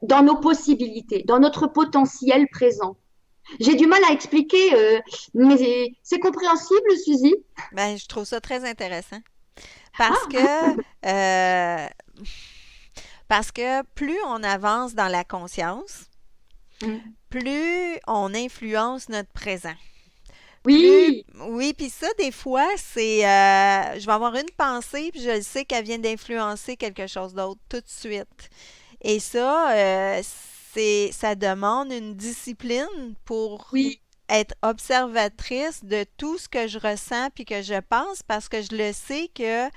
dans nos possibilités, dans notre potentiel présent. J'ai du mal à expliquer, mais c'est compréhensible, Suzy? Ben, je trouve ça très intéressant parce que euh, parce que plus on avance dans la conscience, Mm. plus on influence notre présent. Plus, Oui, oui, puis ça, des fois, je vais avoir une pensée, puis je sais qu'elle vient d'influencer quelque chose d'autre tout de suite. Et ça, ça demande une discipline pour oui. être observatrice de tout ce que je ressens puis que je pense parce que je le sais que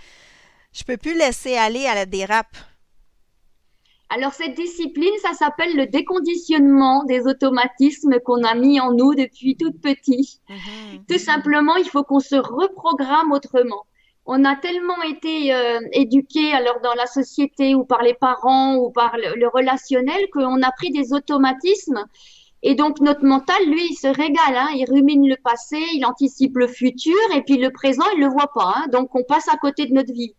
je peux plus laisser aller à la dérape. Alors cette discipline, ça s'appelle le déconditionnement des automatismes qu'on a mis en nous depuis tout petit. Mhm. Tout simplement, il faut qu'on se reprogramme autrement. On a tellement été éduqués alors dans la société ou par les parents ou par le relationnel qu'on a pris des automatismes et donc notre mental, lui, il se régale, hein, il rumine le passé, il anticipe le futur et puis le présent, il le voit pas, hein, donc on passe à côté de notre vie.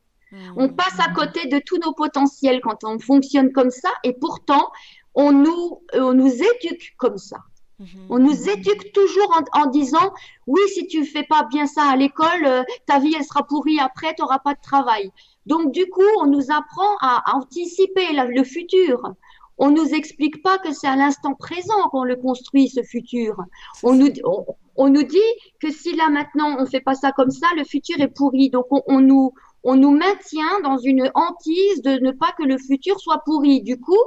On Hmm. passe à côté de tous nos potentiels quand on fonctionne comme ça et pourtant, on nous éduque comme ça. Mhm. On nous éduque toujours en disant, oui, si tu fais pas bien ça à l'école, ta vie, elle sera pourrie après, tu n'auras pas de travail. Donc, du coup, on nous apprend à anticiper le futur. On nous explique pas que c'est à l'instant présent qu'on le construit, ce futur. C'est ça. On nous dit que si là maintenant on fait pas ça comme ça, le futur est pourri. Donc, on nous maintient dans une hantise de ne pas que le futur soit pourri. Du coup,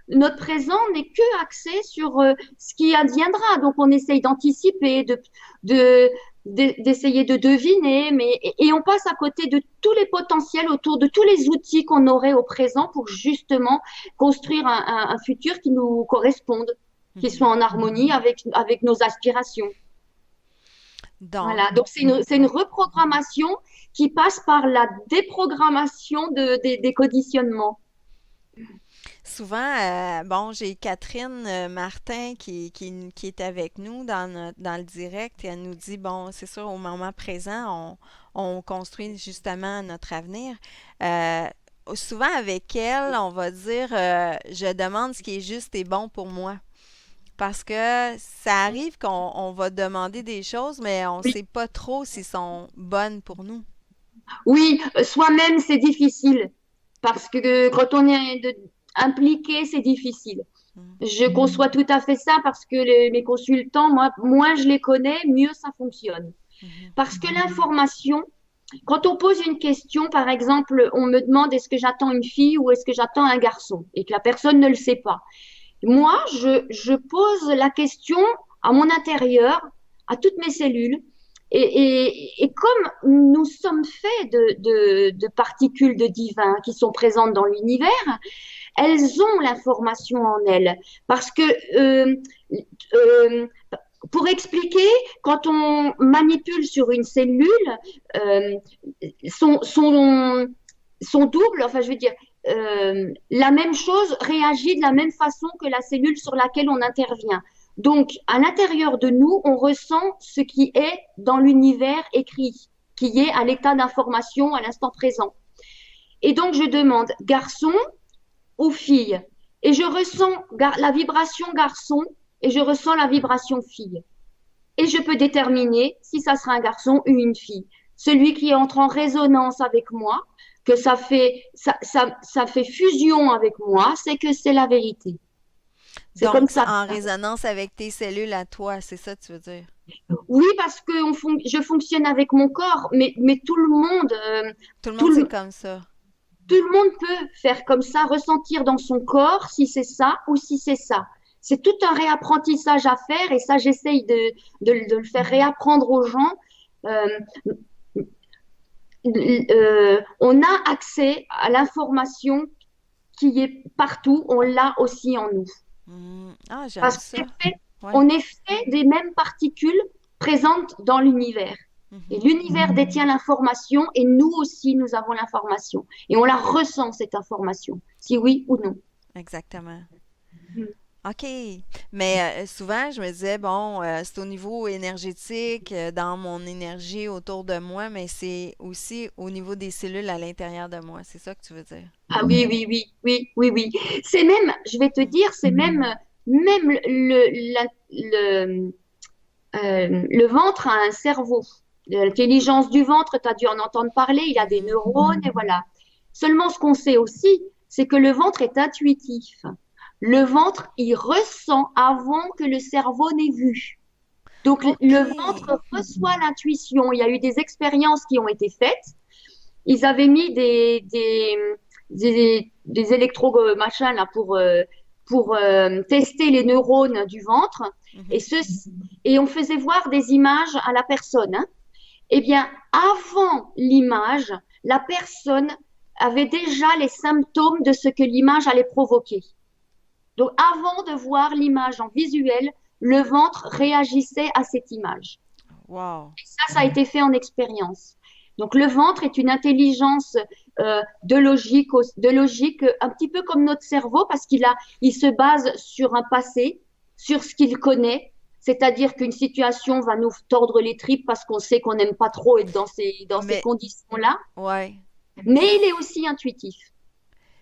notre présent n'est que axé sur ce qui adviendra. Donc, on essaye d'anticiper, de, d'essayer de deviner, et on passe à côté de tous les potentiels autour de tous les outils qu'on aurait au présent pour justement construire un futur qui nous corresponde, qui soit Mhm. en harmonie avec nos aspirations. Donc, Voilà, donc c'est une ouais. reprogrammation qui passe par la déprogrammation des conditionnements. Souvent, bon, j'ai Catherine Martin qui est avec nous dans le direct et elle nous dit, bon, c'est sûr, au moment présent, on construit justement notre avenir. Euh, Souvent avec elle, on va dire, je demande ce qui est juste et bon pour moi. Parce que ça arrive qu'on va demander des choses, mais on ne Oui, sait pas trop s'ils sont bonnes pour nous. oui, soi-même, c'est difficile parce que quand on est impliqué, c'est difficile. Mm. Je conçois tout à fait ça parce que mes consultants, moi, moins je les connais, mieux ça fonctionne. Mhm. Parce que l'information, quand on pose une question, par exemple, on me demande est-ce que j'attends une fille ou est-ce que j'attends un garçon et que la personne ne le sait pas. Moi, je pose la question à mon intérieur, à toutes mes cellules. Et comme nous sommes faits de particules de divin qui sont présentes dans l'univers, elles ont l'information en elles. Parce que, euh, pour expliquer, quand on manipule sur une cellule, euh, son, son, son double, enfin je veux dire, la même chose réagit de la même façon que la cellule sur laquelle on intervient. Donc, à l'intérieur de nous, on ressent ce qui est dans l'univers écrit, qui est à l'état d'information à l'instant présent. Et donc, je demande garçon ou fille. Et je ressens la vibration garçon et je ressens la vibration fille. Et je peux déterminer si ça sera un garçon ou une fille. Celui qui entre en résonance avec moi, que ça fait fusion avec moi, c'est que c'est la vérité. C'est comme Donc, c'est ça. en résonance avec tes cellules à toi, c'est ça que tu veux dire? Oui, parce que je fonctionne avec mon corps, mais Tout le tout monde, c'est le, comme ça. tout le monde peut faire comme ça, ressentir dans son corps si c'est ça ou si c'est ça. C'est tout un réapprentissage à faire et ça, j'essaye de le faire réapprendre aux gens. Euh, on a accès à l'information qui est partout, on l'a aussi en nous. Ah, j'aime Parce ça. Ouais. on est fait des mêmes particules présentes dans l'univers. Et Mhm. l'univers détient l'information et nous aussi, nous avons l'information. Et on la ressent, cette information, si oui ou non. Exactement. OK. Mais souvent, je me disais, bon, c'est au niveau énergétique, dans mon énergie autour de moi, mais c'est aussi au niveau des cellules à l'intérieur de moi. C'est ça que tu veux dire? Ah oui, oui, oui, oui, oui, oui. C'est même, je vais te Mhm. dire, c'est même le ventre a un cerveau. L'intelligence du ventre, tu as dû en entendre parler, il a des Mhm. neurones et voilà. Seulement, ce qu'on sait aussi, c'est que le ventre est intuitif. Le ventre, il ressent avant que le cerveau n'ait vu. Donc, le OK. ventre reçoit l'intuition. Il y a eu des expériences qui ont été faites. Ils avaient mis des électro machins là pour tester les neurones du ventre et, Mhm. ce, et on faisait voir des images à la personne. Hein. Eh bien, avant l'image, la personne avait déjà les symptômes de ce que l'image allait provoquer. Donc, avant de voir l'image en visuel, le ventre réagissait à cette image. Wow. Et ça a été fait en expérience. Donc, le ventre est une intelligence de logique un petit peu comme notre cerveau parce il se base sur un passé, sur ce qu'il connaît. C'est-à-dire qu'une situation va nous tordre les tripes parce qu'on sait qu'on n'aime pas trop être dans ces Mais, conditions-là. ouais. Mais il est aussi intuitif.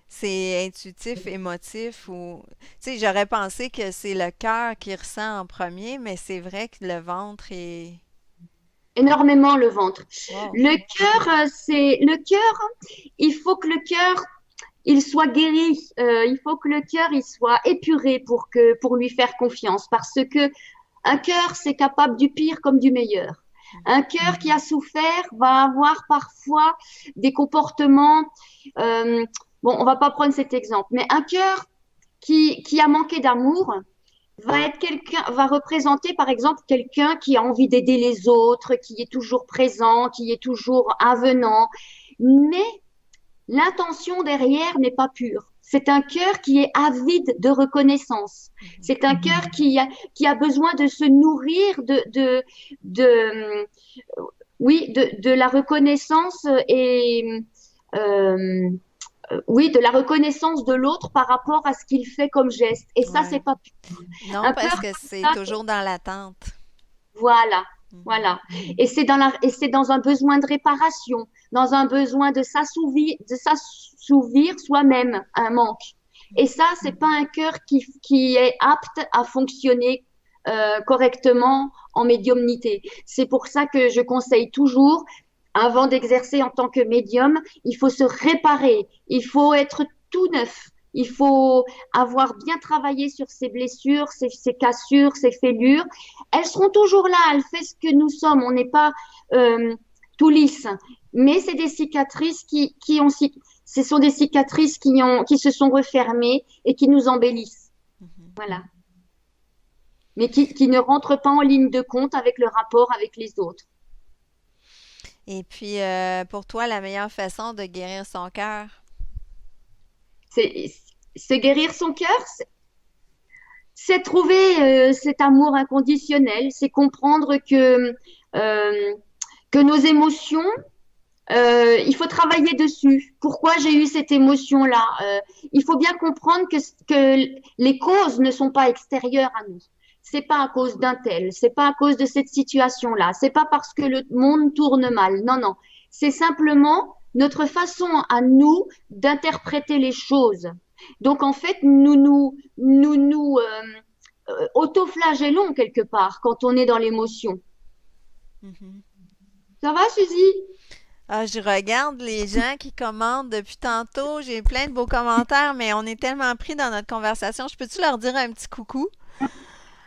C'est intuitif, émotif ou... Tu sais, j'aurais pensé que c'est le cœur qui ressent en premier, mais c'est vrai que le ventre est... Énormément le ventre. Wow. Le cœur, c'est le cœur. Il faut que le cœur il soit guéri. Il faut que le cœur il soit épuré pour lui faire confiance, parce que un cœur c'est capable du pire comme du meilleur. Un cœur qui a souffert va avoir parfois des comportements. euh, bon, on va pas prendre cet exemple, mais un cœur qui a manqué d'amour va représenter par exemple quelqu'un qui a envie d'aider les autres, qui est toujours présent, qui est toujours avenant, mais l'intention derrière n'est pas pure. C'est un cœur qui est avide de reconnaissance. C'est un cœur qui a besoin de se nourrir de oui, de la reconnaissance et euh, oui, de la reconnaissance de l'autre par rapport à ce qu'il fait comme geste. Et ça, Ouais. c'est pas Non, un parce cœur que comme c'est ça. toujours dans l'attente. Voilà, Mhm. voilà. Et c'est dans un besoin de réparation, dans un besoin de s'assouvir soi-même un manque. Et ça, c'est pas un cœur qui est apte à fonctionner correctement en médiumnité. C'est pour ça que je conseille toujours, avant d'exercer en tant que médium, il faut se réparer, il faut être tout neuf. Il faut avoir bien travaillé sur ses blessures, ses cassures, ses fêlures. Elles seront toujours là, elles font ce que nous sommes. On n'est pas tout lisse. Mais c'est des cicatrices ce sont des cicatrices qui se sont refermées et qui nous embellissent. Mhm. Voilà. Mais qui ne rentrent pas en ligne de compte avec le rapport avec les autres. Et puis, pour toi, la meilleure façon de guérir son cœur? C'est, se guérir son cœur, c'est trouver cet amour inconditionnel, c'est comprendre euh, que nos émotions, il faut travailler dessus. Pourquoi j'ai eu cette émotion-là? Il faut bien comprendre que les causes ne sont pas extérieures à nous. C'est pas à cause d'un tel, c'est pas à cause de cette situation-là, c'est pas parce que le monde tourne mal. Non, non. C'est simplement notre façon à nous d'interpréter les choses. Donc en fait, nous autoflagellons quelque part quand on est dans l'émotion. Mhm. Ça va, Suzy? Ah, je regarde les gens qui commentent depuis tantôt. J'ai plein de beaux commentaires, mais on est tellement pris dans notre conversation. Je peux-tu leur dire un petit coucou?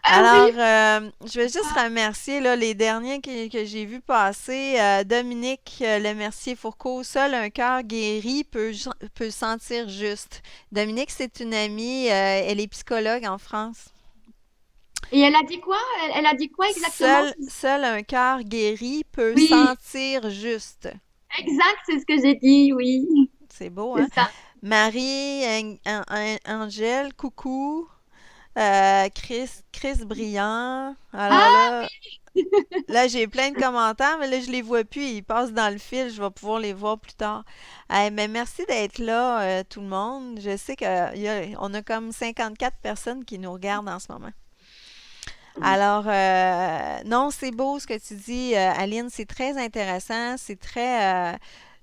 Ah oui, Alors, je vais juste remercier là, les derniers que j'ai vus passer. Dominique Lemercier-Fourcault, seul un cœur guéri peut sentir juste. Dominique, c'est une amie, elle est psychologue en France. et elle a dit quoi? Elle a dit quoi exactement? Seul un cœur guéri peut Oui, sentir juste. exact, c'est ce que j'ai dit, oui. C'est beau, C'est hein? ça. Angèle, coucou. Chris Briand. Alors Ah, là, j'ai plein de commentaires, mais là, je les vois plus. Ils passent dans le fil. Je vais pouvoir les voir plus tard. Mais merci d'être là, tout le monde. Je sais qu'on a comme 54 personnes qui nous regardent en ce moment. Alors, non, c'est beau ce que tu dis, Aline. C'est très intéressant. C'est très...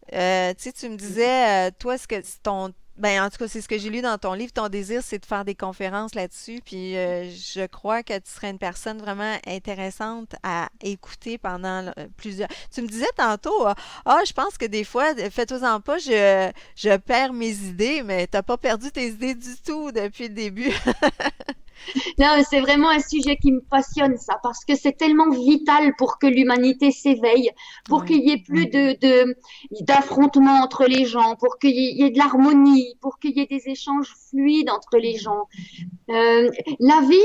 tu sais, tu me disais, toi, ce que ton... Ben, en tout cas, c'est ce que j'ai lu dans ton livre. Ton désir, c'est de faire des conférences là-dessus. Puis, je crois que tu serais une personne vraiment intéressante à écouter pendant plusieurs... Tu me disais tantôt, je pense que des fois, fais-toi-en pas, je perds mes idées, mais t'as pas perdu tes idées du tout depuis le début. non, c'est vraiment un sujet qui me passionne, ça, parce que c'est tellement vital pour que l'humanité s'éveille, pour Ouais. qu'il y ait plus d'affrontements entre les gens, pour qu'il y ait de l'harmonie, pour qu'il y ait des échanges fluides entre les Mhm. gens. La vie,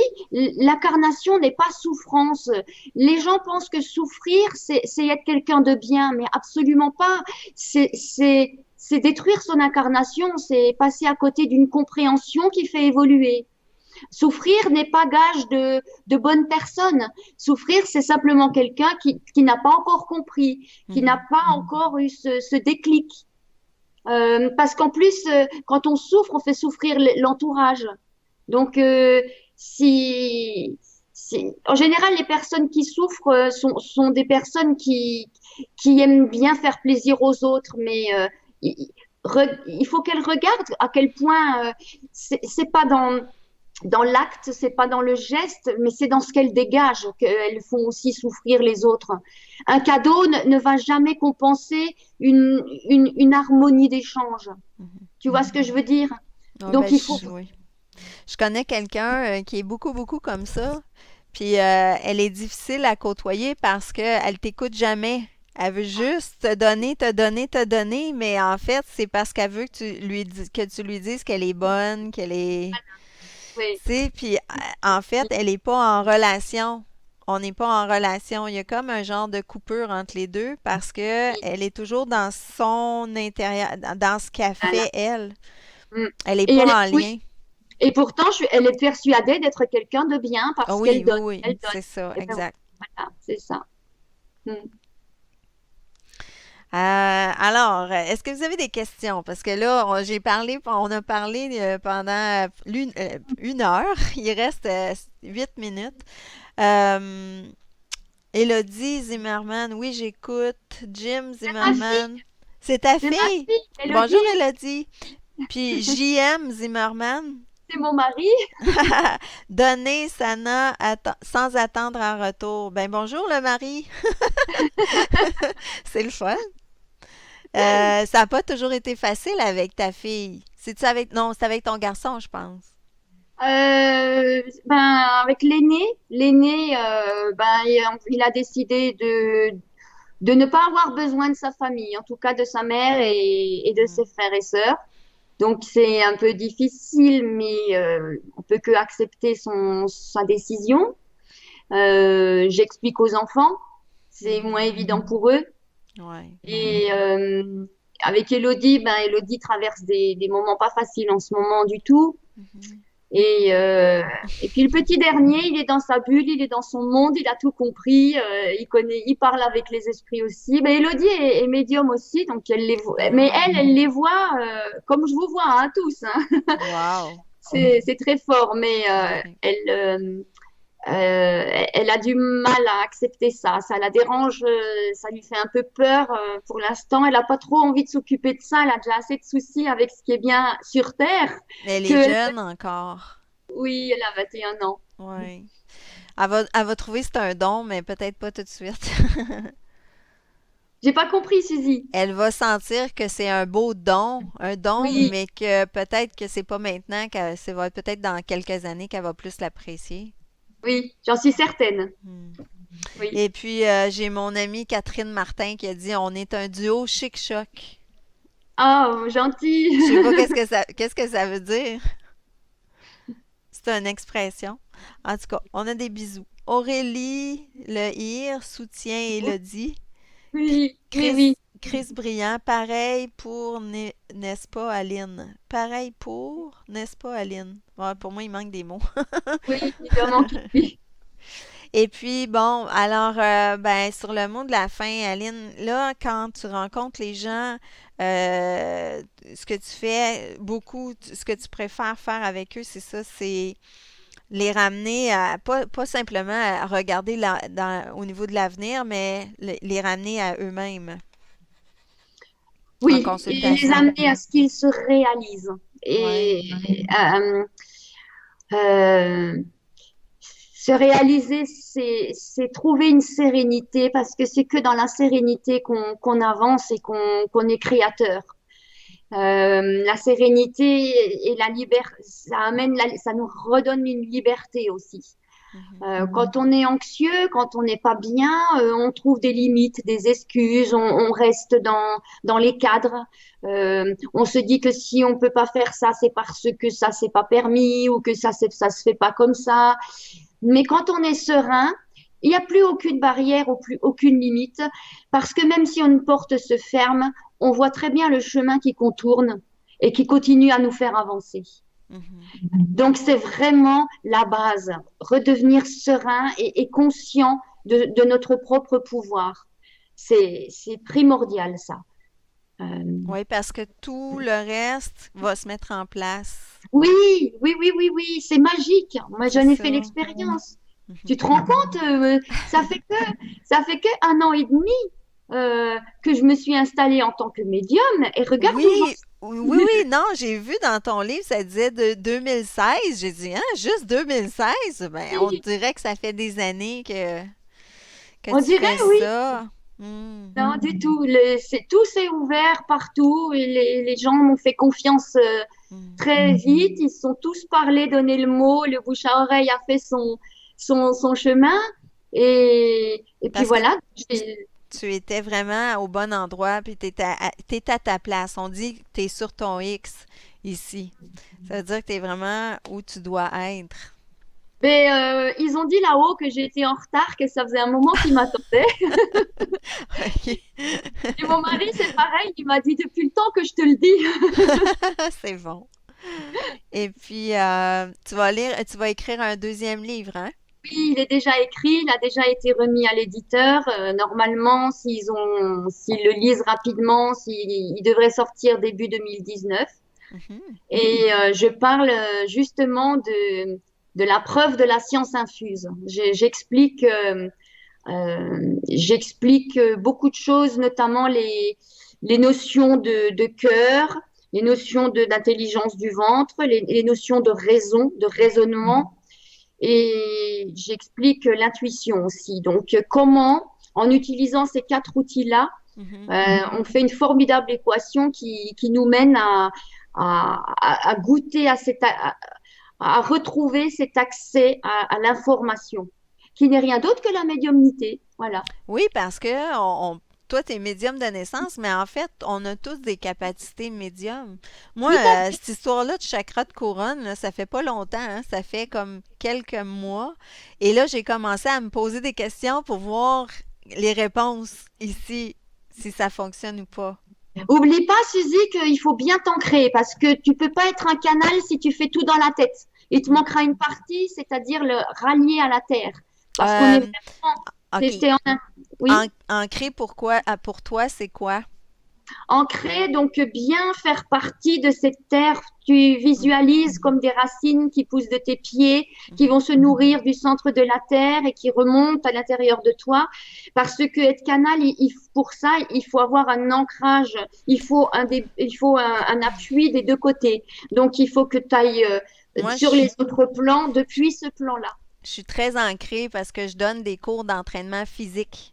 l'incarnation n'est pas souffrance. Les gens pensent que souffrir, c'est être quelqu'un de bien, mais absolument pas. C'est détruire son incarnation, c'est passer à côté d'une compréhension qui fait évoluer. Souffrir n'est pas gage de bonne personne. Souffrir, c'est simplement quelqu'un qui n'a pas encore compris, qui n'a Mhm. pas encore eu ce déclic. Parce qu'en plus, quand on souffre, on fait souffrir l'entourage. Donc, en général, les personnes qui souffrent sont des personnes qui aiment bien faire plaisir aux autres, mais il faut qu'elle regarde à quel point c'est pas dans l'acte, c'est pas dans le geste, mais c'est dans ce qu'elles dégagent qu'elles font aussi souffrir les autres. Un cadeau ne va jamais compenser une harmonie d'échange. Mhm. Tu vois ce que je veux dire? Ouais, Donc il faut. oui. Je connais quelqu'un qui est beaucoup, beaucoup comme ça. Puis elle est difficile à côtoyer parce qu'elle t'écoute jamais. Elle veut juste te donner, te donner, te donner, mais en fait, c'est parce qu'elle veut que tu lui dises qu'elle est bonne, qu'elle est. Oui, Tu sais, puis en fait, elle n'est pas en relation. On n'est pas en relation. Il y a comme un genre de coupure entre les deux parce que oui, elle est toujours dans son intérieur, dans ce qu'elle voilà. fait, elle. Mm. Elle n'est Et pas en oui, lien. et pourtant, elle est persuadée d'être quelqu'un de bien Ah parce oui, qu'elle oui, donne, oui, elle donne. c'est ça, Et ben exact. voilà, c'est ça. Mm. Est-ce que vous avez des questions? Parce que là, on a parlé pendant une heure. Il reste 8 minutes. Euh, Élodie Zimmerman, oui, j'écoute. Jim C'est ma fille, Zimmerman, c'est ta c'est ma fille? fille, Bonjour, Elodie, Élodie. Puis JM Zimmerman, c'est mon mari. donner Sana sans attendre en retour. Ben bonjour, le mari. C'est le fun. Ça n'a pas toujours été facile avec ta fille. C'est-tu avec... Non, c'est avec ton garçon, je pense. Ben, avec l'aîné, ben, il a décidé de ne pas avoir besoin de sa famille, en tout cas de sa mère et de Mhm. ses frères et sœurs. Donc c'est un peu difficile, mais on peut que accepter sa décision. J'explique aux enfants, c'est moins Mhm. évident pour eux. Ouais. Et avec Elodie, ben Elodie traverse des moments pas faciles en ce moment du tout. Mhm. Et puis le petit dernier, il est dans sa bulle, il est dans son monde, il a tout compris, il parle avec les esprits aussi. Ben, Elodie est médium aussi, donc elle les voit, mais Ah. elle les voit comme je vous vois, hein, tous, hein. Wow. C'est très fort, mais Ouais. elle a du mal à accepter ça. Ça la dérange, ça lui fait un peu peur pour l'instant. Elle n'a pas trop envie de s'occuper de ça. Elle a déjà assez de soucis avec ce qui est bien sur Terre Elle est que, jeune encore. oui, elle a 21 ans. Ouais. Elle va trouver que c'est un don, mais peut-être pas tout de suite. J'ai pas compris, Suzy. Elle va sentir que c'est un don, Oui, mais que peut-être que c'est pas maintenant, que c'est va être peut-être dans quelques années qu'elle va plus l'apprécier. oui, j'en suis certaine. Hmm. Oui. Et puis, j'ai mon amie Catherine Martin qui a dit on est un duo chic-choc. Ah, gentil. Je sais pas qu'est-ce que ça veut dire. C'est une expression. En tout cas, on a des bisous. Aurélie Le Hir soutient Élodie. Oui, oui, Chris, oui. Chris Briand, pareil pour n'est-ce pas Aline? Pareil pour n'est-ce pas Aline? Ouais, pour moi, il manque des mots. Oui, il doit manquer. Oui. Et puis, bon, alors, ben, sur le mot de la fin, Aline, là, quand tu rencontres les gens, ce que tu fais beaucoup, ce que tu préfères faire avec eux, c'est ça, c'est les ramener à, pas simplement à regarder au niveau de l'avenir, mais les ramener à eux-mêmes en Oui, et les consultation. amener à ce qu'ils se réalisent. Ouais. Et euh, se réaliser, c'est trouver une sérénité parce que c'est que dans la sérénité qu'on avance et qu'on est créateur. La sérénité et la liberté, ça nous redonne une liberté aussi. Mhm. Quand on est anxieux, quand on n'est pas bien, on trouve des limites, des excuses, on reste dans les cadres. On se dit que si on peut pas faire ça, c'est parce que ça c'est pas permis ou que ça se fait pas comme ça. Mais quand on est serein, il n'y a plus aucune barrière ou plus aucune limite, parce que même si une porte se ferme, on voit très bien le chemin qui contourne et qui continue à nous faire avancer. Mhm. Donc c'est vraiment la base, redevenir serein et conscient de notre propre pouvoir. C'est primordial ça. Euh, Oui, parce que tout le reste va se mettre en place. oui, oui, c'est magique. Moi C'est j'en ai fait ça. l'expérience. Tu Mhm. te rends compte, ça fait que un an et demi. que je me suis installée en tant que médium et regarde où j'en Oui, oui, oui, oui, non, j'ai vu dans ton livre, ça disait de 2016. J'ai dit, hein, juste 2016? Ben, on suis. dirait que ça fait des années que On tu dirait, fais oui. ça. Hmm. Non, du tout. Tout s'est ouvert partout et les gens m'ont fait confiance Hmm. très vite. Ils se sont tous parlé, donné le mot. Le bouche à oreille a fait son chemin. Et puis Parce que voilà. tu étais vraiment au bon endroit, puis t'es à ta place. On dit que t'es sur ton X ici. Ça veut dire que t'es vraiment où tu dois être. Mais, ils ont dit là-haut que j'étais en retard, que ça faisait un moment qu'ils m'attendaient. OK. Et mon mari, c'est pareil. Il m'a dit depuis le temps que je te le dis. C'est bon. Et puis, tu vas écrire un deuxième livre, hein? Oui, il est déjà écrit, il a déjà été remis à l'éditeur. Normalement, s'ils le lisent rapidement, il devrait sortir début 2019. Mhm. Et je parle justement de la preuve de la science infuse. J'explique beaucoup de choses, notamment les notions de cœur, les notions d'intelligence du ventre, les notions de raison, de raisonnement et j'explique l'intuition aussi. Donc, comment, en utilisant ces quatre outils-là, Mhm. on fait une formidable équation qui nous mène à goûter à retrouver cet accès à l'information, qui n'est rien d'autre que la médiumnité. Voilà. Oui, parce que toi, tu es médium de naissance, mais en fait, on a tous des capacités médium. Moi, Tout à cette histoire-là de chakra de couronne, là, ça fait pas longtemps, hein, ça fait comme quelques mois. Et là, j'ai commencé à me poser des questions pour voir les réponses ici, si ça fonctionne ou pas. Oublie pas, Suzy, qu'il faut bien t'ancrer parce que tu peux pas être un canal si tu fais tout dans la tête. Il te Mm. manquera une partie, c'est-à-dire le rallier à la terre. Parce qu'on est Euh, vraiment, OK. c'est oui, Ancré pourquoi, pour toi, c'est quoi? ancré, donc bien faire partie de cette terre. Tu Mhm. visualises comme des racines qui poussent de tes pieds, qui Mhm. vont se nourrir du centre de la terre et qui remontent à l'intérieur de toi. Parce que être canal, pour ça, il faut avoir un ancrage, il faut un appui des deux côtés. Donc, il faut que tu ailles Moi, sur les autres plans depuis ce plan-là. je suis très ancrée parce que je donne des cours d'entraînement physique.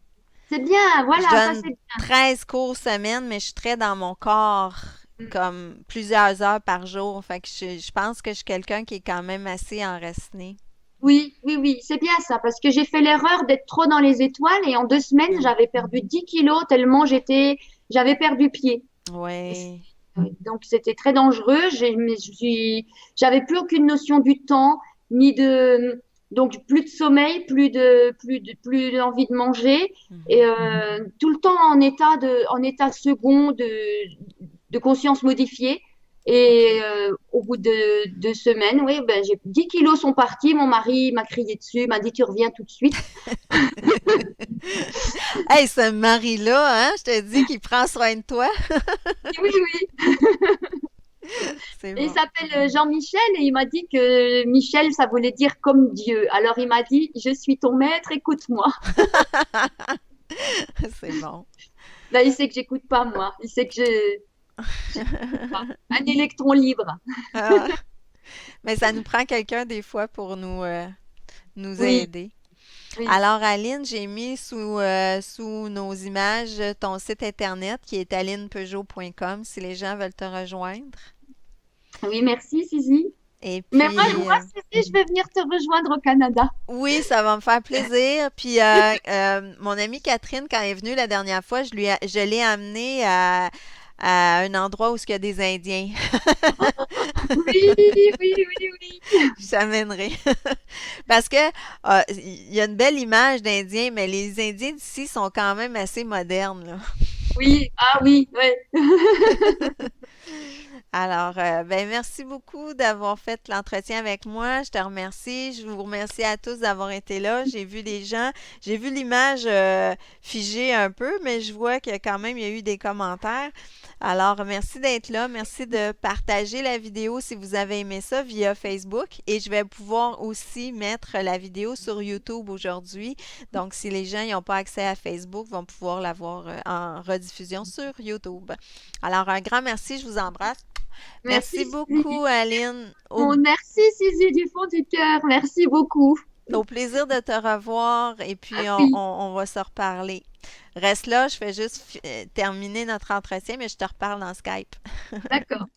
C'est bien, Je voilà, ça donne c'est 13 cours semaine, mais je suis très dans mon corps, bien. comme plusieurs heures par jour. Fait que je pense que je suis quelqu'un qui est quand même assez enraciné. Oui, oui, oui, c'est bien ça, parce que j'ai fait l'erreur d'être trop dans les étoiles et en 2 semaines, Mm. j'avais perdu 10 kilos tellement j'avais perdu pied. Et Ouais. donc c'était très dangereux. J'avais plus aucune notion du temps, ni de, donc plus de sommeil, plus d'envie de manger et Mhm. tout le temps en état second de conscience modifiée. Et OK. au bout de 2 semaines, oui, ben, 10 kilos sont partis. Mon mari m'a crié dessus, m'a dit tu reviens tout de suite. Hey, ce mari-là, hein, je te dis qu'il prend soin de toi. Oui, oui. C'est Et il bon. s'appelle Jean-Michel et il m'a dit que Michel, ça voulait dire comme Dieu. Alors il m'a dit, je suis ton maître, écoute-moi. C'est bon. Là, il sait que j'écoute pas moi. Il sait que j'ai pas. Un électron libre. Ah, mais ça nous prend quelqu'un des fois pour nous Oui, aider. oui, Alors, Aline, j'ai mis sous nos images ton site internet qui est alinepeugeot.com si les gens veulent te rejoindre. oui, merci, Suzy. Et Mais puis, moi, Suzy, je vais venir te rejoindre au Canada. oui, ça va me faire plaisir. Puis, mon amie Catherine, quand elle est venue la dernière fois, je l'ai amenée à un endroit où il y a des Indiens. Oui, oui, oui, oui. Je t'amènerai. Parce que il y a une belle image d'Indiens, mais les Indiens d'ici sont quand même assez modernes, là. Oui, ah oui, ouais. Alors, ben merci beaucoup d'avoir fait l'entretien avec moi. Je te remercie. Je vous remercie à tous d'avoir été là. J'ai vu les gens, j'ai vu l'image figée un peu, mais je vois qu'il y a quand même il y a eu des commentaires. Alors, merci d'être là. Merci de partager la vidéo si vous avez aimé ça via Facebook. Et je vais pouvoir aussi mettre la vidéo sur YouTube aujourd'hui. Donc, si les gens n'ont pas accès à Facebook, vont pouvoir la voir en rediffusion sur YouTube. Alors, un grand merci. Je vous embrasse. Merci, Merci beaucoup, Suzy. Aline. Bon, merci, Suzy, du fond du cœur. Merci beaucoup. Au plaisir de te revoir et Ah puis oui, on va se reparler. Reste là, je fais juste terminer notre entretien, mais je te reparle dans Skype. d'accord.